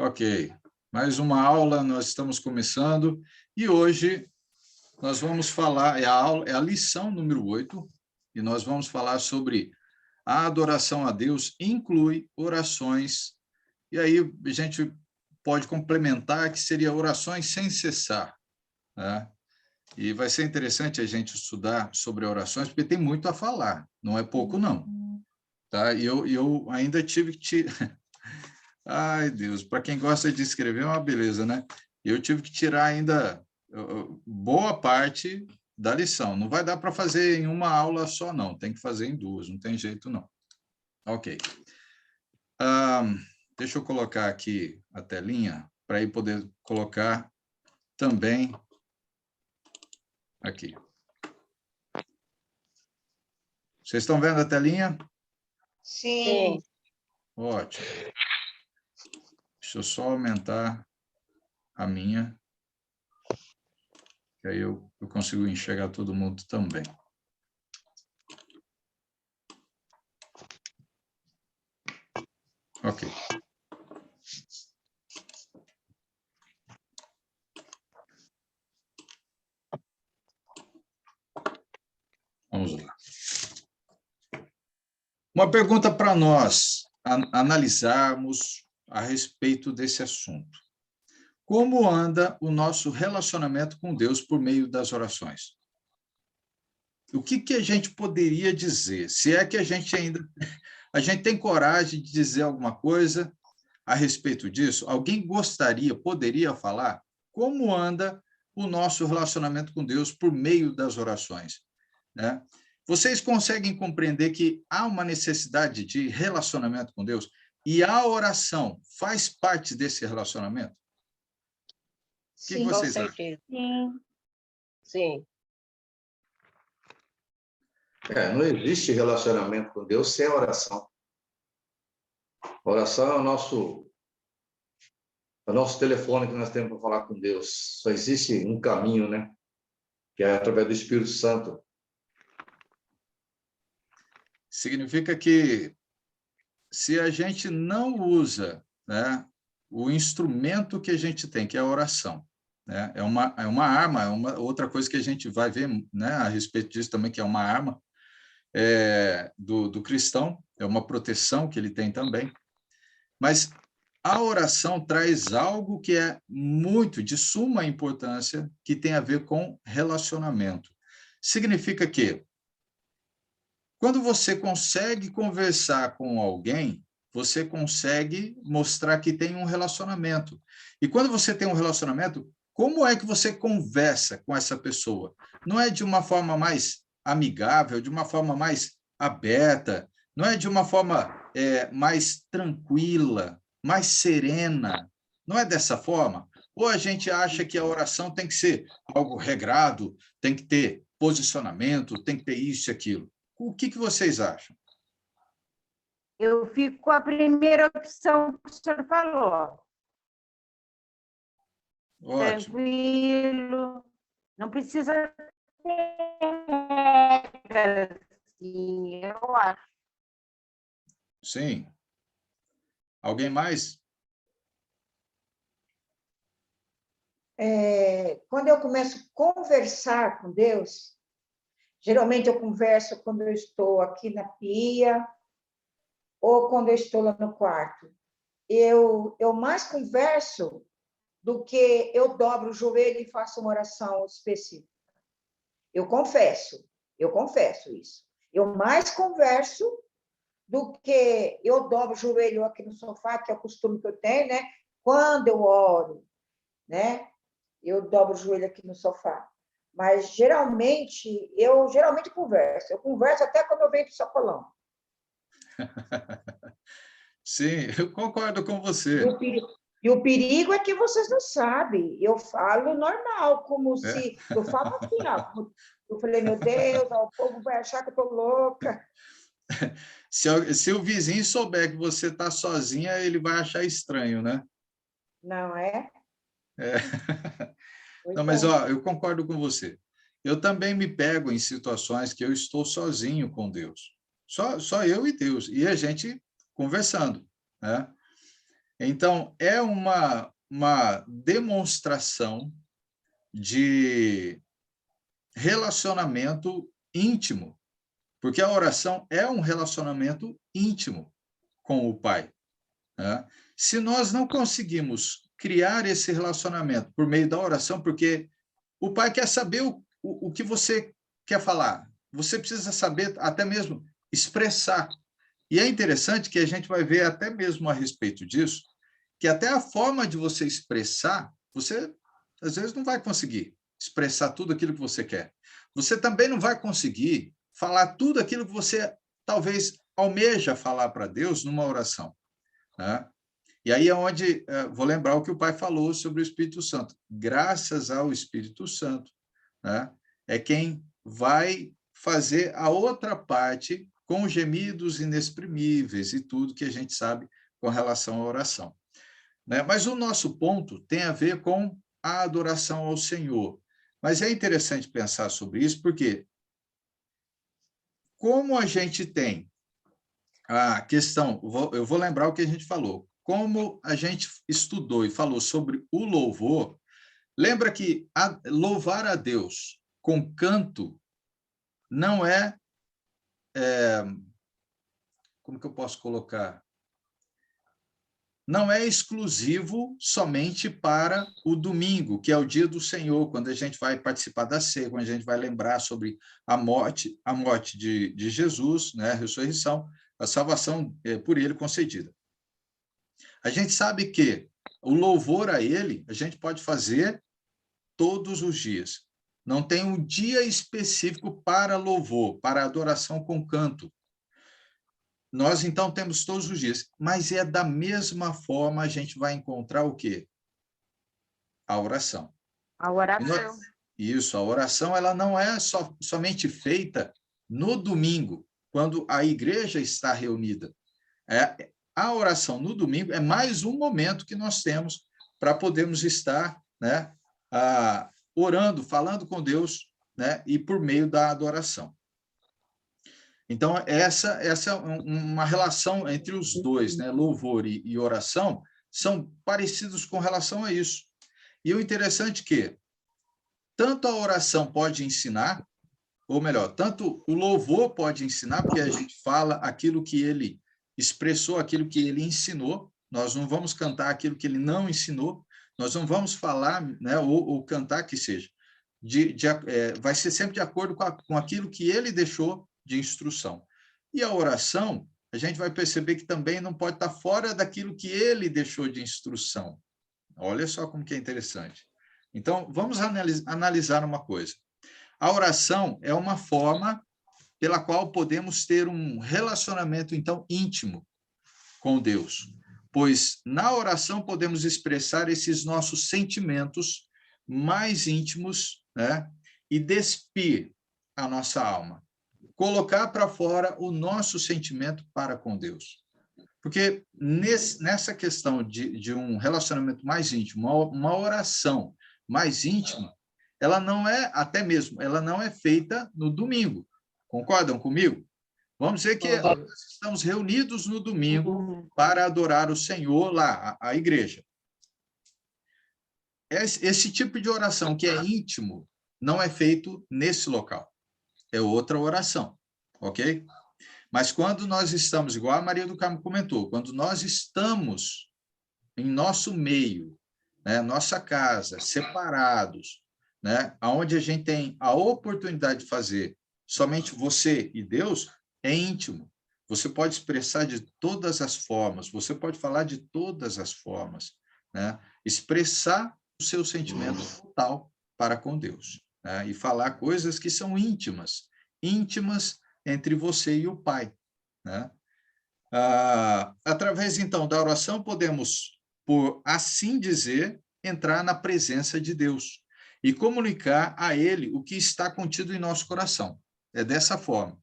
Ok, mais uma aula, nós estamos começando, e hoje nós vamos falar, é a lição número 8, e nós vamos falar sobre a adoração a Deus inclui orações, e aí a gente pode complementar que seria orações sem cessar, né? E vai ser interessante a gente estudar sobre orações, porque tem muito a falar, não é pouco não, tá? E eu ainda tive que Ai, Deus, para quem gosta de escrever é uma beleza, né? Eu tive que tirar ainda boa parte da lição. Não vai dar para fazer em uma aula só, não. Tem que fazer em duas, não tem jeito, não. Ok. Deixa eu colocar aqui a telinha para aí poder colocar também aqui. Vocês estão vendo a telinha? Sim. Ótimo. Deixa eu só aumentar a minha, que aí eu consigo enxergar todo mundo também. Ok. Vamos lá. Uma pergunta para nós analisarmos a respeito desse assunto. Como anda o nosso relacionamento com Deus por meio das orações? O que a gente poderia dizer? Se é que a gente tem coragem de dizer alguma coisa a respeito disso? Alguém poderia falar como anda o nosso relacionamento com Deus por meio das orações, né? Vocês conseguem compreender que há uma necessidade de relacionamento com Deus e a oração faz parte desse relacionamento? Sim, O que vocês com acham? certeza. Sim. Sim. Não existe relacionamento com Deus sem oração. Oração é o nosso telefone que nós temos para falar com Deus. Só existe um caminho, né? Que é através do Espírito Santo. Significa que se a gente não usa, né, o instrumento que a gente tem, que é a oração, né, é uma arma, é uma outra coisa que a gente vai ver, né, a respeito disso também, que é uma arma do cristão, é uma proteção que ele tem também. Mas a oração traz algo que é muito de suma importância, que tem a ver com relacionamento. Significa que quando você consegue conversar com alguém, você consegue mostrar que tem um relacionamento. E quando você tem um relacionamento, como é que você conversa com essa pessoa? Não é de uma forma mais amigável, de uma forma mais aberta, não é de uma forma mais tranquila, mais serena. Não é dessa forma? Ou a gente acha que a oração tem que ser algo regrado, tem que ter posicionamento, tem que ter isso e aquilo. O que vocês acham? Eu fico com a primeira opção que o senhor falou. Ótimo. Tranquilo. Não precisa ter regras, assim, eu acho. Sim. Alguém mais? Quando eu começo a conversar com Deus, geralmente eu converso quando eu estou aqui na pia ou quando eu estou lá no quarto. Eu mais converso do que eu dobro o joelho e faço uma oração específica. Eu confesso isso. Eu mais converso do que eu dobro o joelho aqui no sofá, que é o costume que eu tenho, né? Quando eu oro, né? Eu dobro o joelho aqui no sofá. Mas, eu geralmente converso. Eu converso até quando eu venho para o sacolão. Sim, eu concordo com você. E o perigo é que vocês não sabem. Eu falo normal, como se... Eu falo assim, ó. Eu falei, meu Deus, ó, o povo vai achar que eu estou louca. Se o vizinho souber que você está sozinha, ele vai achar estranho, né? Não é? Não, mas ó, eu concordo com você. Eu também me pego em situações que eu estou sozinho com Deus. Só eu e Deus. E a gente conversando, né? Então, é uma demonstração de relacionamento íntimo, porque a oração é um relacionamento íntimo com o Pai, né? Se nós não conseguimos criar esse relacionamento por meio da oração, porque o Pai quer saber o que você quer falar, você precisa saber até mesmo expressar. E é interessante que a gente vai ver até mesmo a respeito disso, que até a forma de você expressar, você às vezes não vai conseguir expressar tudo aquilo que você quer. Você também não vai conseguir falar tudo aquilo que você talvez almeja falar para Deus numa oração, né? E aí é onde vou lembrar o que o Pai falou sobre o Espírito Santo. Graças ao Espírito Santo, né, é quem vai fazer a outra parte com gemidos inexprimíveis e tudo que a gente sabe com relação à oração, né? Mas o nosso ponto tem a ver com a adoração ao Senhor. Mas é interessante pensar sobre isso, porque como a gente tem a questão, eu vou lembrar o que a gente falou, como a gente estudou e falou sobre o louvor, lembra que louvar a Deus com canto não como que eu posso colocar? Não é exclusivo somente para o domingo, que é o dia do Senhor, quando a gente vai participar da ceia, quando a gente vai lembrar sobre a morte de Jesus, né, a ressurreição, a salvação por ele concedida. A gente sabe que o louvor a ele, a gente pode fazer todos os dias. Não tem um dia específico para louvor, para adoração com canto. Nós, então, temos todos os dias, mas é da mesma forma a gente vai encontrar o quê? A oração. A oração. Isso, a oração ela não é somente feita no domingo, quando a igreja está reunida. A oração no domingo é mais um momento que nós temos para podermos estar, né, orando, falando com Deus, né, e por meio da adoração. Então, essa é uma relação entre os dois, né? Louvor e oração são parecidos com relação a isso. E o interessante é que tanto a oração pode ensinar, ou melhor, tanto o louvor pode ensinar, porque a gente fala aquilo que ele expressou, aquilo que ele ensinou, nós não vamos cantar aquilo que ele não ensinou, nós não vamos falar, né, ou cantar que seja, vai ser sempre de acordo com aquilo que ele deixou de instrução. E a oração, a gente vai perceber que também não pode estar fora daquilo que ele deixou de instrução. Olha só como que é interessante. Então, vamos analisar uma coisa. A oração é uma forma pela qual podemos ter um relacionamento, então, íntimo com Deus, pois na oração podemos expressar esses nossos sentimentos mais íntimos, né, e despir a nossa alma, colocar para fora o nosso sentimento para com Deus. Porque nessa questão de um relacionamento mais íntimo, uma oração mais íntima, ela não é, até mesmo, ela não é feita no domingo. Concordam comigo? Vamos dizer que nós estamos reunidos no domingo para adorar o Senhor lá, a igreja. Esse tipo de oração que é íntimo não é feito nesse local. É outra oração, ok? Mas quando nós estamos, igual a Maria do Carmo comentou, quando nós estamos em nosso meio, né, nossa casa, separados, né, onde a gente tem a oportunidade de fazer somente você e Deus, é íntimo. Você pode expressar de todas as formas, você pode falar de todas as formas, né, expressar o seu sentimento total para com Deus, né, e falar coisas que são íntimas entre você e o Pai, né? Através, então, da oração, podemos, por assim dizer, entrar na presença de Deus e comunicar a Ele o que está contido em nosso coração. É dessa forma.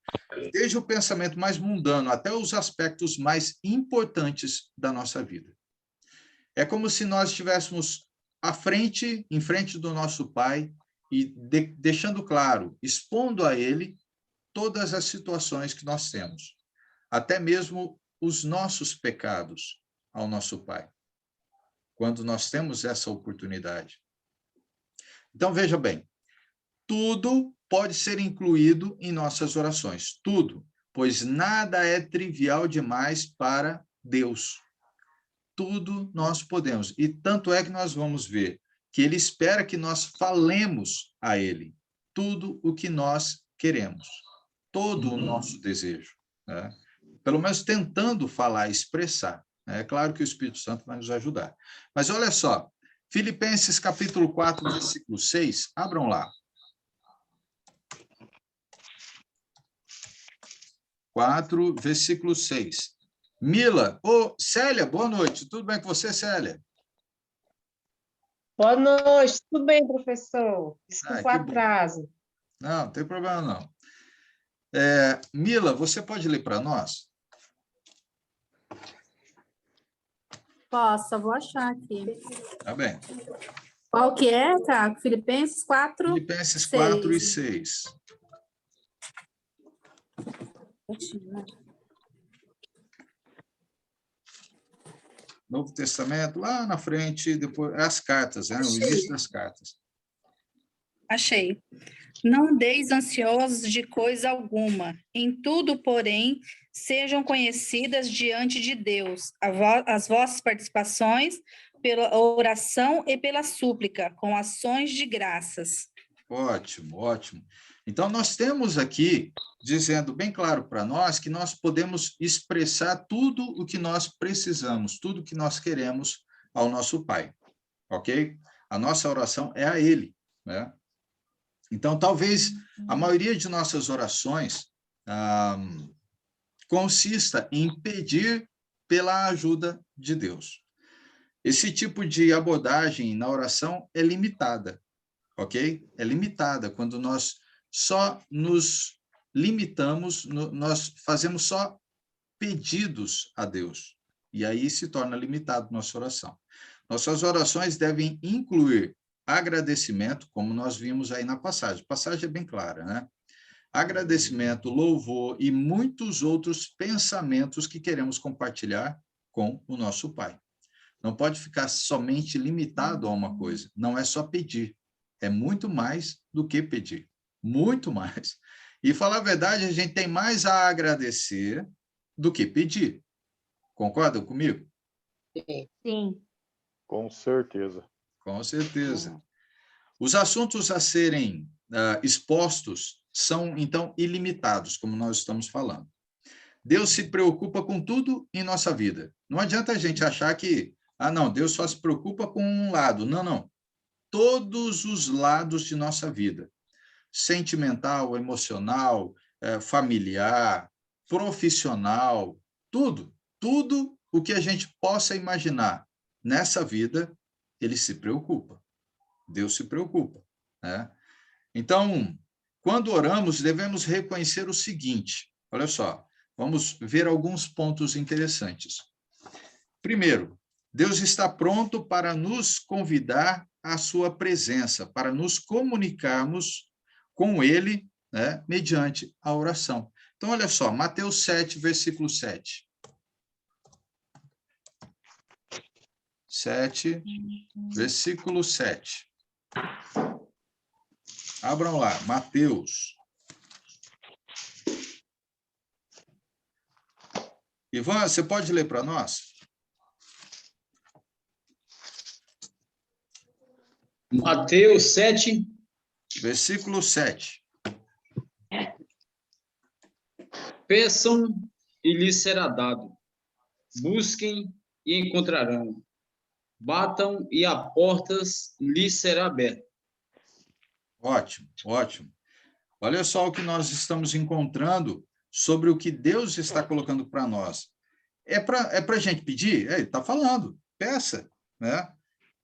Desde o pensamento mais mundano até os aspectos mais importantes da nossa vida. É como se nós estivéssemos em frente do nosso Pai e deixando claro, expondo a Ele todas as situações que nós temos, até mesmo os nossos pecados ao nosso Pai. quando nós temos essa oportunidade. Então, veja bem, tudo pode ser incluído em nossas orações, tudo, pois nada é trivial demais para Deus. Tudo nós podemos, e tanto é que nós vamos ver que ele espera que nós falemos a ele tudo o que nós queremos, todo o nosso desejo, né? Pelo menos tentando falar, expressar. É claro que o Espírito Santo vai nos ajudar. Mas olha só, Filipenses capítulo 4, versículo 6, abram lá. 4, versículo 6. Mila, Célia, boa noite. Tudo bem com você, Célia? Boa noite, tudo bem, professor? Desculpa o que bom. atraso. Não tem problema não. Mila, você pode ler para nós? Posso, vou achar aqui. Tá bem. Qual que é, tá? Filipenses 4, Filipenses 4 e 6. Novo Testamento, lá na frente, depois as cartas, né? O início das cartas. Achei. Não deis ansiosos de coisa alguma. Em tudo, porém, sejam conhecidas diante de Deus as vossas participações pela oração e pela súplica, com ações de graças. Ótimo, ótimo. Então, nós temos aqui, dizendo bem claro para nós, que nós podemos expressar tudo o que nós precisamos, tudo o que nós queremos ao nosso Pai, ok? A nossa oração é a Ele, né? Então, talvez a maioria de nossas orações consista em pedir pela ajuda de Deus. Esse tipo de abordagem na oração é limitada, ok? É limitada quando nós só nos limitamos, nós fazemos só pedidos a Deus. E aí se torna limitado nossa oração. Nossas orações devem incluir agradecimento, como nós vimos aí na passagem. A passagem é bem clara, né? Agradecimento, louvor e muitos outros pensamentos que queremos compartilhar com o nosso Pai. Não pode ficar somente limitado a uma coisa. Não é só pedir. É muito mais do que pedir. Muito mais. E, falar a verdade, a gente tem mais a agradecer do que pedir. Concordam comigo? Sim. Com certeza. Com certeza. Os assuntos a serem expostos são, então, ilimitados, como nós estamos falando. Deus se preocupa com tudo em nossa vida. Não adianta a gente achar que, não, Deus só se preocupa com um lado. Não, não. Todos os lados de nossa vida. Sentimental, emocional, familiar, profissional, tudo. Tudo o que a gente possa imaginar nessa vida, ele se preocupa. Deus se preocupa, né? Então, quando oramos, devemos reconhecer o seguinte, olha só, vamos ver alguns pontos interessantes. Primeiro, Deus está pronto para nos convidar à sua presença, para nos comunicarmos com Ele, né, mediante a oração. Então, olha só, Mateus 7, versículo 7. 7, versículo 7. Abram lá, Mateus. Ivan, você pode ler para nós? Mateus 7. Versículo 7. Peçam e lhes será dado. Busquem e encontrarão. Batam e a portas lhes será aberta. Ótimo, ótimo. Olha só o que nós estamos encontrando sobre o que Deus está colocando para nós. É para a gente pedir? Ele está falando. Peça, né?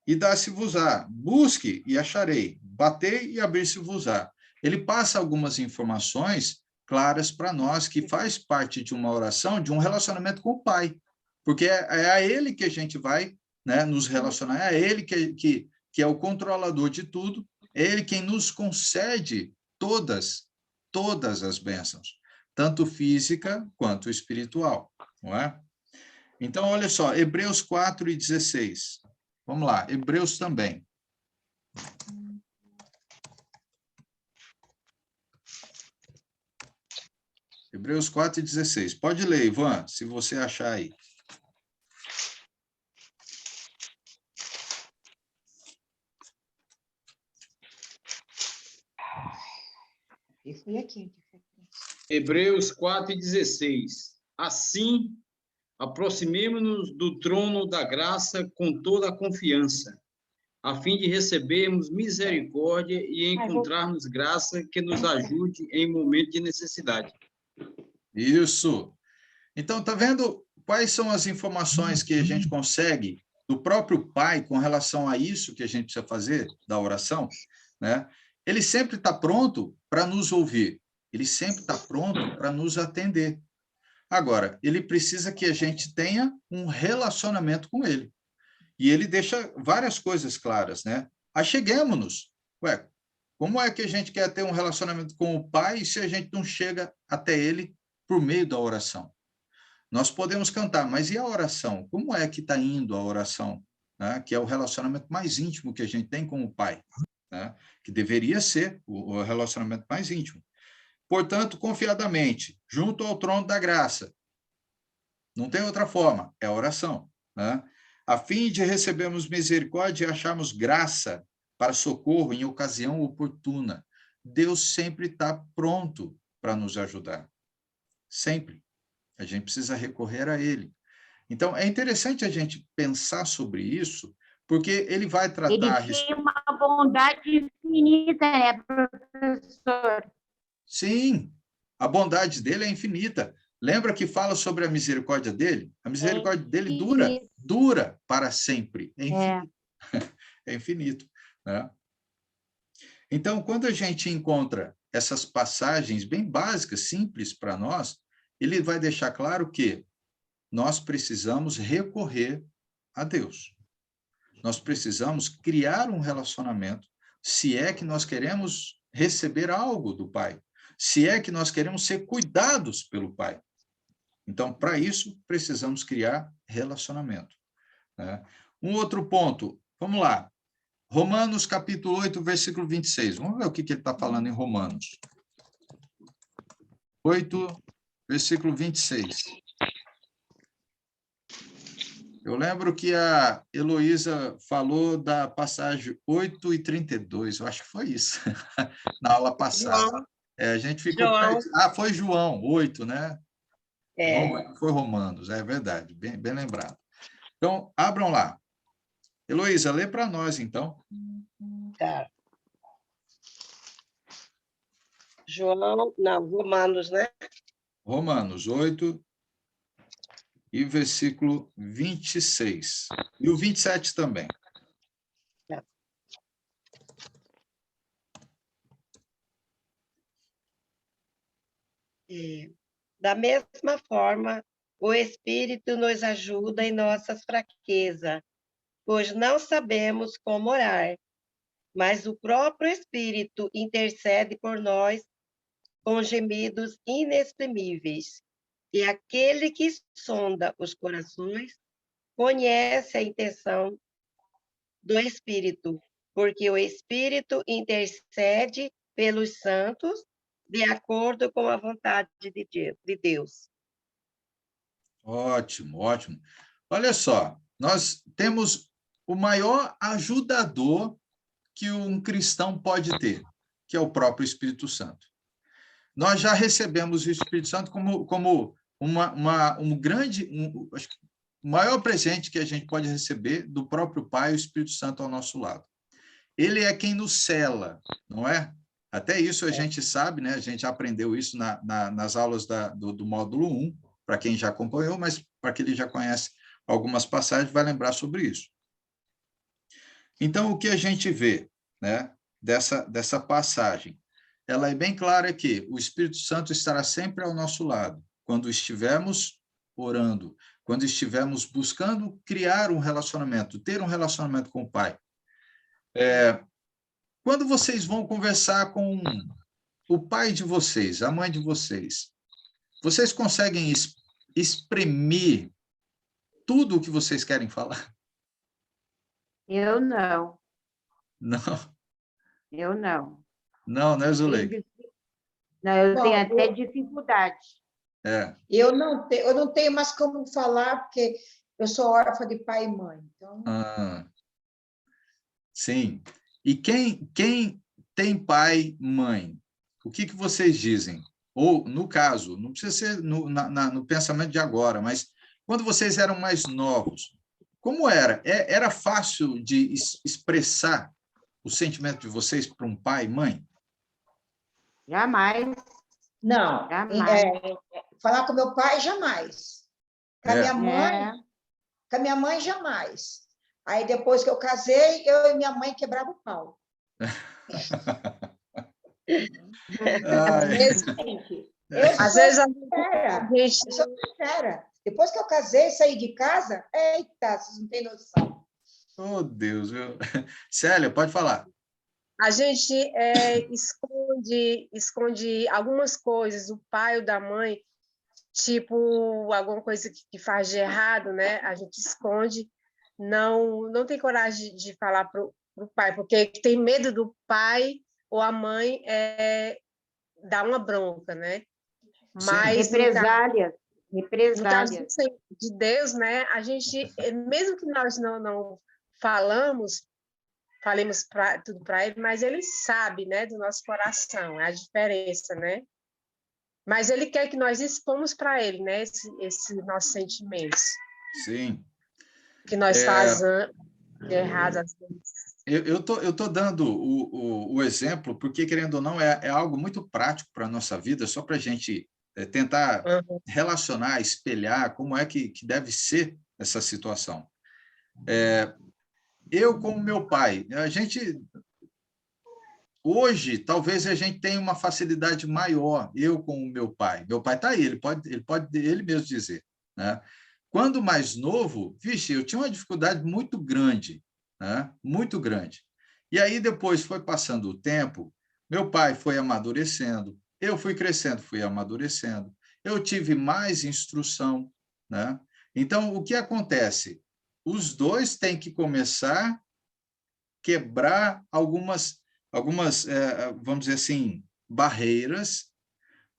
E dá-se-vos-á. Busque e acharei. Batei e abrir-se-vos-á. Ele passa algumas informações claras para nós, que faz parte de uma oração, de um relacionamento com o Pai. Porque é a Ele que a gente vai, né, nos relacionar, é Ele que é o controlador de tudo, é Ele quem nos concede todas as bênçãos, tanto física quanto espiritual, não é? Então, olha só, Hebreus 4 e 16. Vamos lá, Hebreus também. Hebreus 4:16. Pode ler, Ivan, se você achar aí. Eu fui aqui. Hebreus 4:16. Assim, aproximemo-nos do trono da graça com toda a confiança, a fim de recebermos misericórdia e encontrarmos graça que nos ajude em momento de necessidade. Isso. Então, tá vendo quais são as informações que a gente consegue do próprio Pai com relação a isso que a gente precisa fazer, da oração, né? Ele sempre está pronto para nos ouvir. Ele sempre está pronto para nos atender. Agora, ele precisa que a gente tenha um relacionamento com ele. E ele deixa várias coisas claras, né? Acheguemo-nos. Ué, como é que a gente quer ter um relacionamento com o Pai se a gente não chega até ele por meio da oração? Nós podemos cantar, mas e a oração? Como é que está indo a oração? Né? Que é o relacionamento mais íntimo que a gente tem com o Pai, né? Que deveria ser o relacionamento mais íntimo. Portanto, confiadamente, junto ao trono da graça. Não tem outra forma, é a oração, né? A fim de recebermos misericórdia e acharmos graça para socorro em ocasião oportuna. Deus sempre está pronto para nos ajudar. Sempre. A gente precisa recorrer a ele. Então, é interessante a gente pensar sobre isso, porque ele vai tratar... Ele tem uma bondade infinita, né, professor? Sim, a bondade dele é infinita. Lembra que fala sobre a misericórdia dele? A misericórdia dele dura para sempre. É infinito. É infinito, né? Então, quando a gente encontra essas passagens bem básicas, simples para nós, ele vai deixar claro que nós precisamos recorrer a Deus. Nós precisamos criar um relacionamento, se é que nós queremos receber algo do Pai, se é que nós queremos ser cuidados pelo Pai. Então, para isso, precisamos criar relacionamento, né? Um outro ponto, vamos lá. Romanos, capítulo 8, versículo 26. Vamos ver o que ele está falando em Romanos. 8, versículo 26. Eu lembro que a Heloísa falou da passagem 8:32, eu acho que foi isso, na aula passada. João. A gente ficou... João. foi João, 8, né? É. Foi Romanos, é verdade, bem lembrado. Então, abram lá. Heloísa, lê para nós, então. Tá. João, não, Romanos, né? Romanos 8 e versículo 26. E o 27 também. Tá. Da mesma forma, o Espírito nos ajuda em nossas fraquezas, pois não sabemos como orar, mas o próprio Espírito intercede por nós com gemidos inexprimíveis. E aquele que sonda os corações conhece a intenção do Espírito, porque o Espírito intercede pelos santos de acordo com a vontade de Deus. Ótimo, ótimo. Olha só, nós temos o maior ajudador que um cristão pode ter, que é o próprio Espírito Santo. Nós já recebemos o Espírito Santo como um grande, acho que o maior presente que a gente pode receber do próprio Pai, o Espírito Santo ao nosso lado. Ele é quem nos sela, não é? Até isso a gente sabe, né? A gente aprendeu isso nas aulas do módulo 1, para quem já acompanhou, mas para quem já conhece algumas passagens, vai lembrar sobre isso. Então, o que a gente vê, né, dessa passagem? Ela é bem clara que o Espírito Santo estará sempre ao nosso lado, quando estivermos orando, quando estivermos buscando criar um relacionamento, ter um relacionamento com o Pai. Quando vocês vão conversar com o pai de vocês, a mãe de vocês, vocês conseguem exprimir tudo o que vocês querem falar? Eu não, Não, eu não. não, né, Tenho Zuleika? Não, eu tenho Bom, até dificuldade. É. eu não tenho mais como falar, porque eu sou órfã de pai e mãe. Então, Ah, sim. E quem tem pai, mãe, o que que vocês dizem? Ou, no caso, não precisa ser no pensamento de agora, mas quando vocês eram mais novos, como era? Era fácil de expressar o sentimento de vocês para um pai e mãe? Jamais, não. jamais. Falar com meu pai, jamais. Com a minha É. mãe, com a minha mãe, jamais. Aí, depois que eu casei, eu e minha mãe quebrava o pau. Ai, Gente, eu Às sou vezes sincera. a gente Eu sou sincera. Depois que eu casei, saí de casa, eita, vocês não têm noção. oh, Deus, viu? Célia, pode falar. A gente esconde algumas coisas, o pai ou da mãe, tipo alguma coisa que faz de errado, né? A gente esconde, não tem coragem de falar pro pai, porque tem medo do pai ou a mãe dar uma bronca, né? Mas Represálias, no caso represálias. de Deus, né? A gente, mesmo que nós não falemos tudo para ele, mas ele sabe, né, do nosso coração, é a diferença, né? Mas ele quer que nós expomos para ele, né, esse nossos sentimentos, Sim. que nós fazemos de errado às vezes. Eu tô dando o exemplo porque, querendo ou não, é algo muito prático para a nossa vida, só para a gente tentar relacionar, espelhar como é que deve ser essa situação. Eu, como meu pai, hoje, talvez a gente tenha uma facilidade maior, eu com o meu pai. Meu pai está aí, ele pode ele mesmo dizer, né? Quando mais novo, vixe, eu tinha uma dificuldade muito grande, né? Muito grande. E aí, depois foi passando o tempo, meu pai foi amadurecendo, eu fui crescendo, fui amadurecendo, eu tive mais instrução, né? Então, o que acontece? Os dois têm que começar a quebrar algumas vamos dizer assim, barreiras,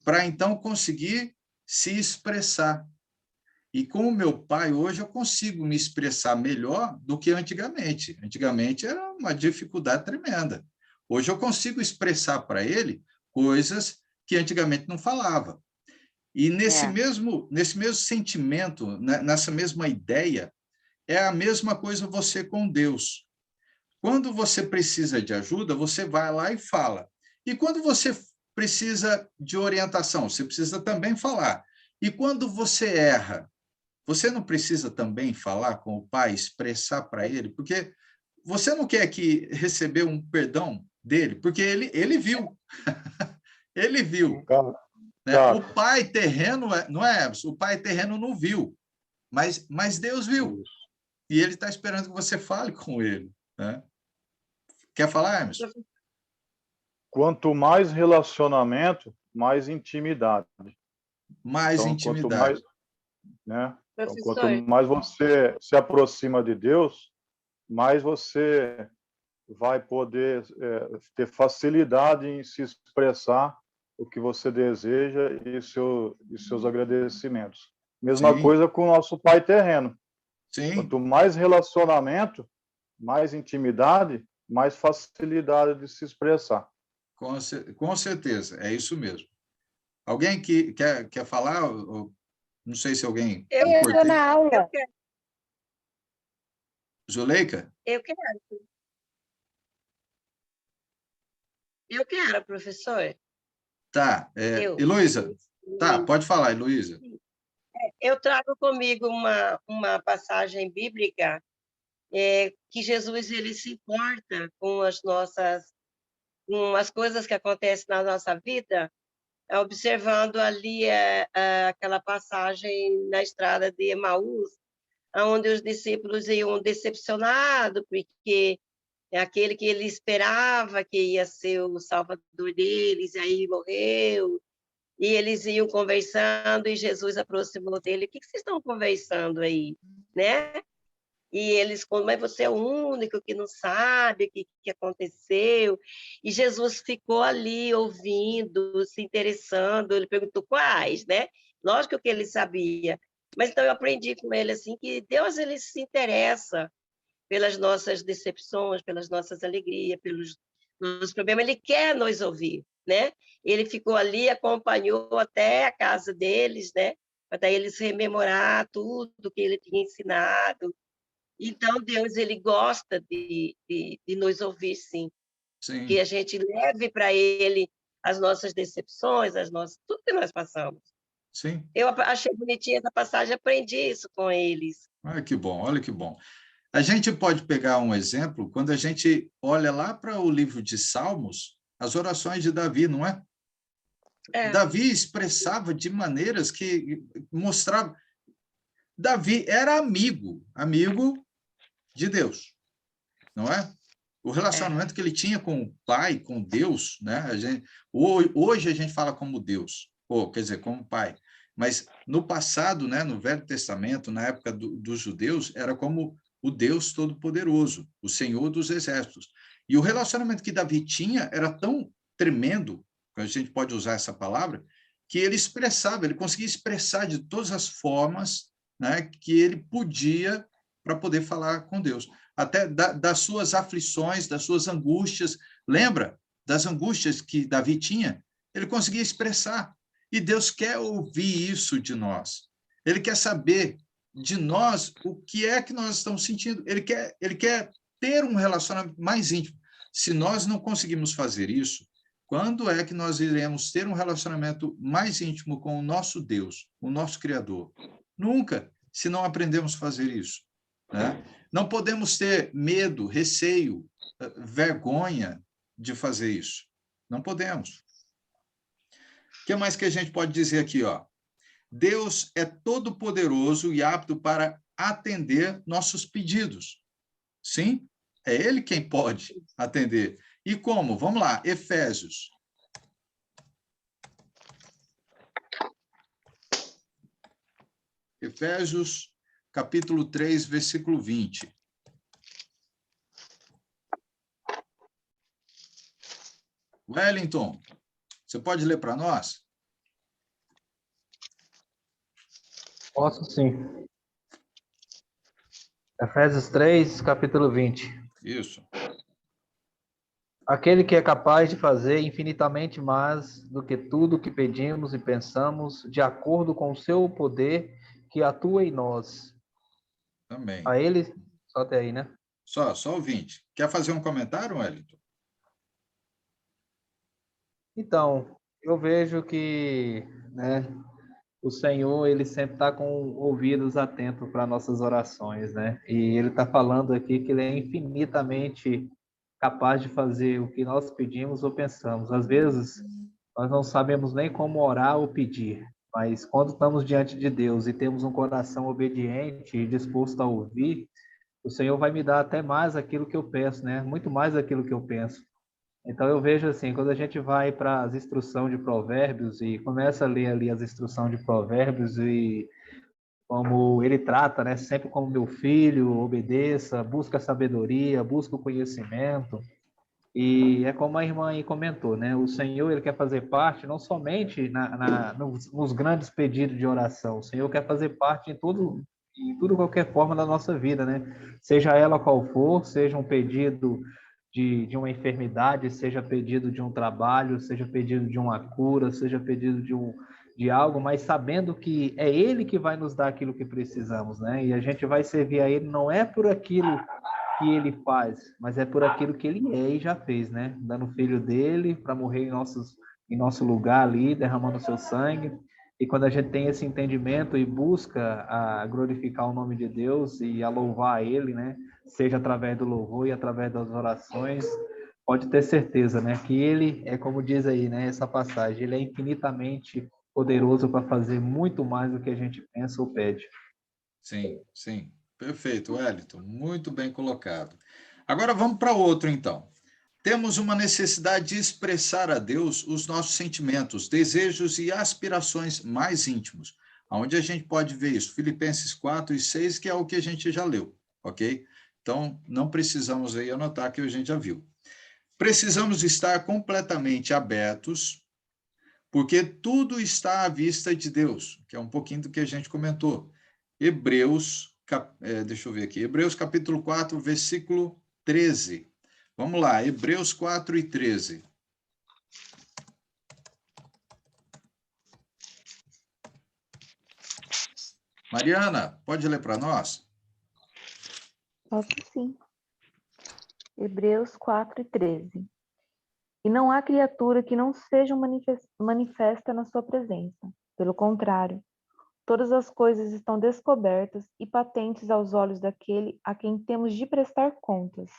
para então conseguir se expressar. E com o meu pai, hoje, eu consigo me expressar melhor do que antigamente. Antigamente era uma dificuldade tremenda. Hoje eu consigo expressar para ele coisas que antigamente não falava. E nesse mesmo sentimento, nessa mesma ideia, é a mesma coisa você com Deus. Quando você precisa de ajuda, você vai lá e fala. E quando você precisa de orientação, você precisa também falar. E quando você erra, você não precisa também falar com o pai, expressar para ele, porque você não quer que receber um perdão dele, porque ele viu. Ele viu. Né? O pai terreno, não é, Emerson? O pai terreno não viu, mas Deus viu. E ele está esperando que você fale com ele. Né? Quer falar, Emerson? Quanto mais relacionamento, mais intimidade. Mais então, intimidade. Quanto mais você se aproxima de Deus, mais você vai poder ter facilidade em se expressar o que você deseja e seus agradecimentos. Mesma coisa com o nosso pai terreno. Sim. Quanto mais relacionamento, mais intimidade, mais facilidade de se expressar. Com certeza, é isso mesmo. Alguém que quer falar? Não sei se alguém... Eu estou na aula. Zuleika? Eu quero, professor. Tá. Heloísa? Tá, pode falar, Heloísa. Eu trago comigo uma passagem bíblica que Jesus ele se importa com as coisas que acontecem na nossa vida, observando ali aquela passagem na estrada de Emaús, onde os discípulos iam decepcionados, porque é aquele que ele esperava que ia ser o salvador deles, e aí morreu, e eles iam conversando, e Jesus aproximou dele. O que vocês estão conversando aí? Né? E eles falam, mas você é o único que não sabe o que aconteceu. E Jesus ficou ali ouvindo, se interessando. Ele perguntou quais, né? Lógico que ele sabia. Mas então eu aprendi com ele assim que Deus ele se interessa pelas nossas decepções, pelas nossas alegrias, pelos nossos problemas. Ele quer nos ouvir, né? Ele ficou ali, acompanhou até a casa deles, né? Para eles rememorar tudo que ele tinha ensinado. Então, Deus ele gosta de nos ouvir, sim. Sim. Que a gente leve para ele as nossas decepções, tudo que nós passamos. Sim. Eu achei bonitinha essa passagem, aprendi isso com eles. Olha que bom, olha que bom. A gente pode pegar um exemplo, quando a gente olha lá para o livro de Salmos, as orações de Davi, não é? Davi expressava de maneiras que mostrava... Davi era amigo de Deus, não é? O relacionamento que ele tinha com o Pai, com Deus, né? Hoje a gente fala como Deus, ou quer dizer, como Pai. Mas no passado, né, no Velho Testamento, na época dos judeus, era como o Deus Todo-Poderoso, o Senhor dos Exércitos. E o relacionamento que Davi tinha era tão tremendo, a gente pode usar essa palavra, que ele conseguia expressar de todas as formas, né, que ele podia para poder falar com Deus. Até das suas aflições, das suas angústias. Lembra das angústias que Davi tinha? Ele conseguia expressar. E Deus quer ouvir isso de nós. Ele quer saber de nós o que é que nós estamos sentindo. Ele quer ter um relacionamento mais íntimo. Se nós não conseguimos fazer isso, quando é que nós iremos ter um relacionamento mais íntimo com o nosso Deus, o nosso Criador? Nunca, se não aprendemos a fazer isso, né? Não podemos ter medo, receio, vergonha de fazer isso. Não podemos. O que mais que a gente pode dizer aqui, ó? Deus é todo-poderoso e apto para atender nossos pedidos. Sim, é Ele quem pode atender. E como? Vamos lá, Efésios. Efésios, capítulo 3, versículo 20. Wellington, você pode ler para nós? Posso sim. Efésios 3, capítulo 20. Isso. Aquele que é capaz de fazer infinitamente mais do que tudo que pedimos e pensamos, de acordo com o seu poder que atua em nós. Amém. A ele, só até aí, né? Só o 20. Quer fazer um comentário, Wellington? Então, eu vejo que, né, o Senhor, ele sempre está com ouvidos atentos para nossas orações, né? E ele está falando aqui que ele é infinitamente capaz de fazer o que nós pedimos ou pensamos. Às vezes, nós não sabemos nem como orar ou pedir, mas quando estamos diante de Deus e temos um coração obediente e disposto a ouvir, o Senhor vai me dar até mais aquilo que eu peço, né? Muito mais aquilo que eu penso. Então, eu vejo assim, quando a gente vai para as instruções de Provérbios e começa a ler ali as instruções de Provérbios e como ele trata, né? Sempre como meu filho, obedeça, busca a sabedoria, busca o conhecimento. E é como a irmã aí comentou, né? O Senhor, ele quer fazer parte não somente nos grandes pedidos de oração, o Senhor quer fazer parte em tudo, qualquer forma da nossa vida, né? Seja ela qual for, seja um pedido de uma enfermidade, seja pedido de um trabalho, seja pedido de uma cura, seja pedido de algo, mas sabendo que é Ele que vai nos dar aquilo que precisamos, né? E a gente vai servir a Ele não é por aquilo que Ele faz, mas é por aquilo que Ele é e já fez, né? Dando o Filho dele para morrer em nosso lugar ali, derramando o seu sangue. E quando a gente tem esse entendimento e busca a glorificar o nome de Deus e a louvar a Ele, né? Seja através do louvor e através das orações, pode ter certeza, né? Que Ele é, como diz aí, né? Essa passagem, Ele é infinitamente poderoso para fazer muito mais do que a gente pensa ou pede. Sim, sim. Perfeito, Wellington. Muito bem colocado. Agora vamos para outro, então. Temos uma necessidade de expressar a Deus os nossos sentimentos, desejos e aspirações mais íntimos. Onde a gente pode ver isso? Filipenses 4 e 6, que é o que a gente já leu. ok? Então, não precisamos aí anotar, que a gente já viu. Precisamos estar completamente abertos, porque tudo está à vista de Deus, que é um pouquinho do que a gente comentou. Deixa eu ver aqui, Hebreus capítulo 4, versículo 13. Vamos lá, Hebreus 4 e 13. Mariana, pode ler para nós? Posso sim. Hebreus 4 e 13. E não há criatura que não seja manifesta na sua presença. Pelo contrário, todas as coisas estão descobertas e patentes aos olhos daquele a quem temos de prestar contas.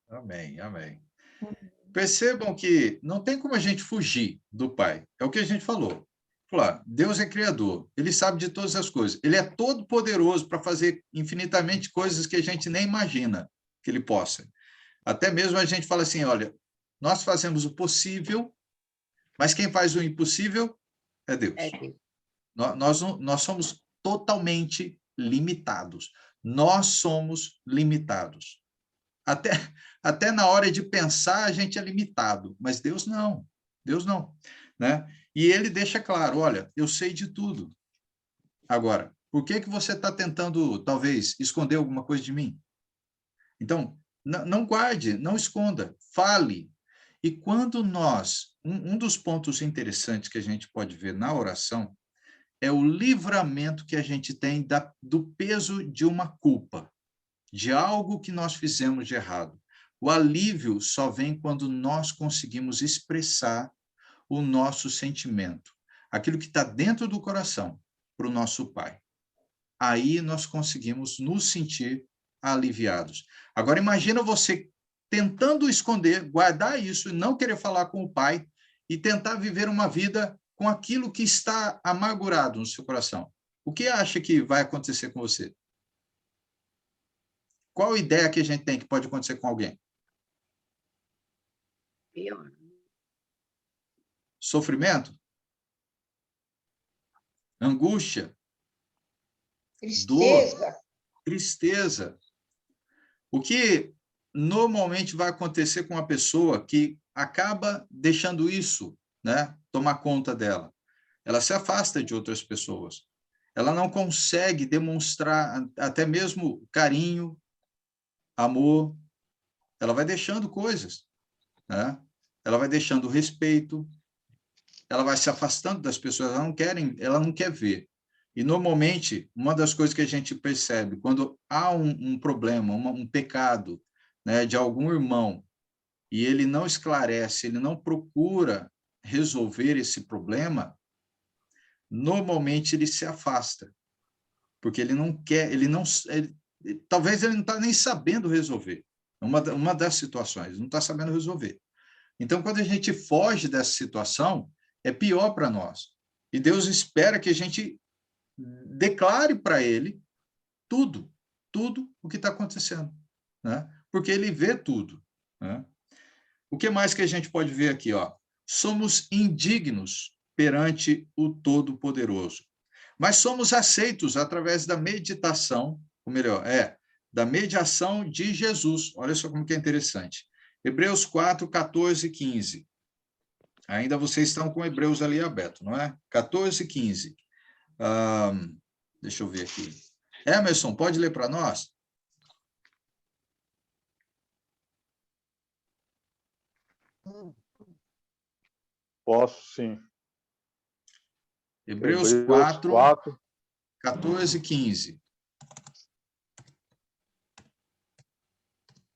Amém, amém. Percebam que não tem como a gente fugir do Pai. É o que a gente falou. Claro, Deus é criador, ele sabe de todas as coisas. Ele é todo poderoso para fazer infinitamente coisas que a gente nem imagina que ele possa. Até mesmo a gente fala assim, olha, nós fazemos o possível, mas quem faz o impossível é Deus. Nós somos totalmente limitados. Nós somos limitados. Até na hora de pensar, a gente é limitado, mas Deus não. Deus não, né? E ele deixa claro, olha, eu sei de tudo. Agora, por que você está tentando, talvez, esconder alguma coisa de mim? Então, não guarde, não esconda, fale. E quando um dos pontos interessantes que a gente pode ver na oração é o livramento que a gente tem do peso de uma culpa, de algo que nós fizemos de errado. O alívio só vem quando nós conseguimos expressar o nosso sentimento, aquilo que está dentro do coração, para o nosso Pai. Aí nós conseguimos nos sentir aliviados. Agora, imagina você tentando esconder, guardar isso e não querer falar com o Pai e tentar viver uma vida com aquilo que está amargurado no seu coração. O que acha que vai acontecer com você? Qual ideia que a gente tem que pode acontecer com alguém? Pior. Sofrimento? Angústia? Tristeza. Dor? Tristeza. O que normalmente vai acontecer com uma pessoa que acaba deixando isso, né, tomar conta dela? Ela se afasta de outras pessoas. Ela não consegue demonstrar até mesmo carinho, amor. Ela vai deixando coisas, né? Ela vai deixando respeito. Ela vai se afastando das pessoas. Ela não quer ver. E, normalmente, uma das coisas que a gente percebe, quando há um problema, um pecado, né, de algum irmão, e ele não esclarece, ele não procura resolver esse problema, normalmente ele se afasta, porque ele não quer, talvez ele não está nem sabendo resolver. Uma das situações, não está sabendo resolver. Então, quando a gente foge dessa situação, é pior para nós. E Deus espera que a gente declare para ele tudo o que está acontecendo, né? Porque ele vê tudo, né? O que mais que a gente pode ver aqui, ó? Somos indignos perante o Todo-Poderoso, mas somos aceitos através da meditação, ou melhor, da mediação de Jesus. Olha só como que é interessante. Hebreus 4, 14 e 15. Ainda vocês estão com Hebreus ali aberto, não é? 14 e 15. Deixa eu ver aqui. Emerson, pode ler para nós? Posso, sim. Hebreus 4, 14 e 15.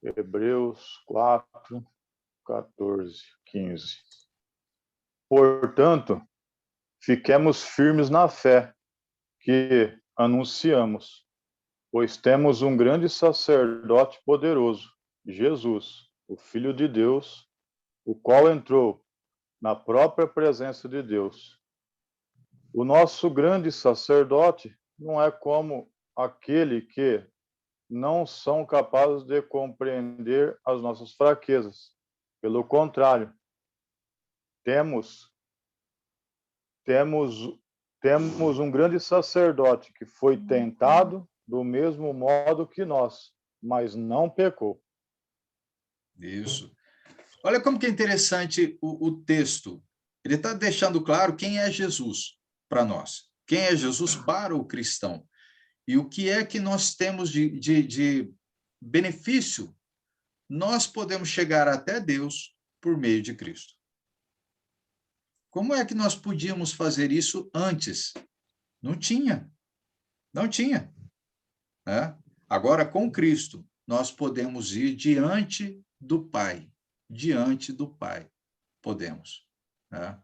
Hebreus 4, 14, 15. Portanto, fiquemos firmes na fé que anunciamos, pois temos um grande sacerdote poderoso, Jesus, o Filho de Deus, o qual entrou na própria presença de Deus. O nosso grande sacerdote não é como aquele que não são capazes de compreender as nossas fraquezas. Pelo contrário, temos um grande sacerdote que foi tentado do mesmo modo que nós, mas não pecou. Isso. Olha como que é interessante o texto. Ele está deixando claro quem é Jesus para nós. Quem é Jesus para o cristão. E o que é que nós temos de benefício. Nós podemos chegar até Deus por meio de Cristo. Como é que nós podíamos fazer isso antes? Não tinha. Não tinha. Né? Agora, com Cristo, nós podemos ir diante do Pai. Diante do Pai. Podemos. Né?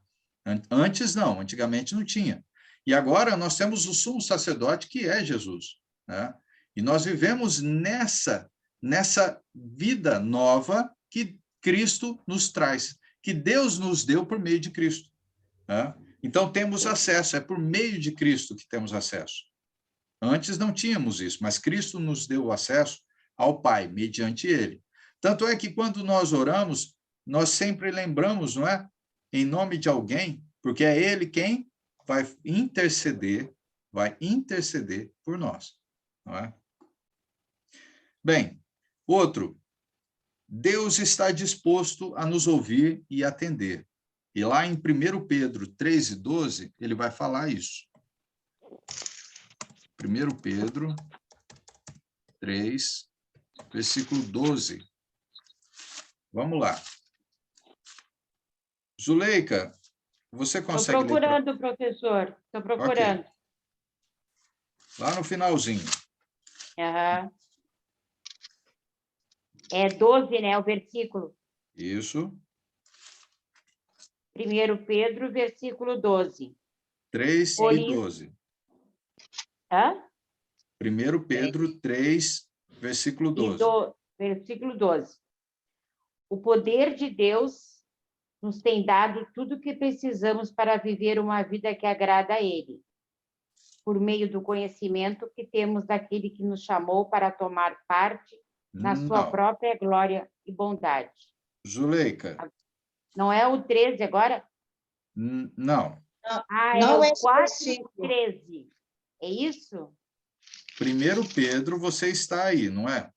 Antes não, antigamente não tinha. E agora nós temos o sumo sacerdote, que é Jesus. Né? E nós vivemos nessa vida nova que Cristo nos traz, que Deus nos deu por meio de Cristo. Né? Então, temos acesso, é por meio de Cristo que temos acesso. Antes não tínhamos isso, mas Cristo nos deu o acesso ao Pai, mediante Ele. Tanto é que quando nós oramos, nós sempre lembramos, não é? Em nome de alguém, porque é Ele quem vai interceder por nós. Não é? Bem, outro, Deus está disposto a nos ouvir e atender. E lá em 1 Pedro 3:12, ele vai falar isso. 1 Pedro 3, versículo 12. Vamos lá. Zuleika, você consegue Estou procurando, professor. Estou procurando. Okay. Lá no finalzinho. Uhum. É 12, né? O versículo. Isso. 1 Pedro, versículo 12. 3 e 12. Hã? 1 Pedro 3, versículo 12. Versículo 12. O poder de Deus nos tem dado tudo o que precisamos para viver uma vida que agrada a Ele, por meio do conhecimento que temos daquele que nos chamou para tomar parte na sua própria glória e bondade. Zuleika. Não é o 13 agora? Não. Não é o 4 e 13. É isso? 1 Pedro, você está aí, não é?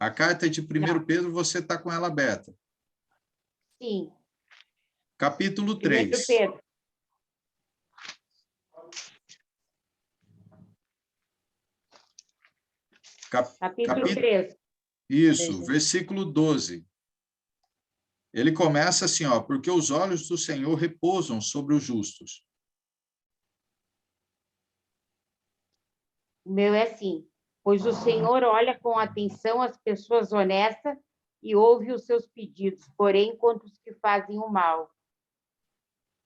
A carta de 1 Pedro, você está com ela aberta. Sim. Capítulo 3. 1 Pedro. Capítulo 3. Isso, versículo 12. Ele começa assim, ó, porque os olhos do Senhor repousam sobre os justos. O meu é assim, pois o Senhor olha com atenção as pessoas honestas e ouve os seus pedidos, porém, contra os que fazem o mal.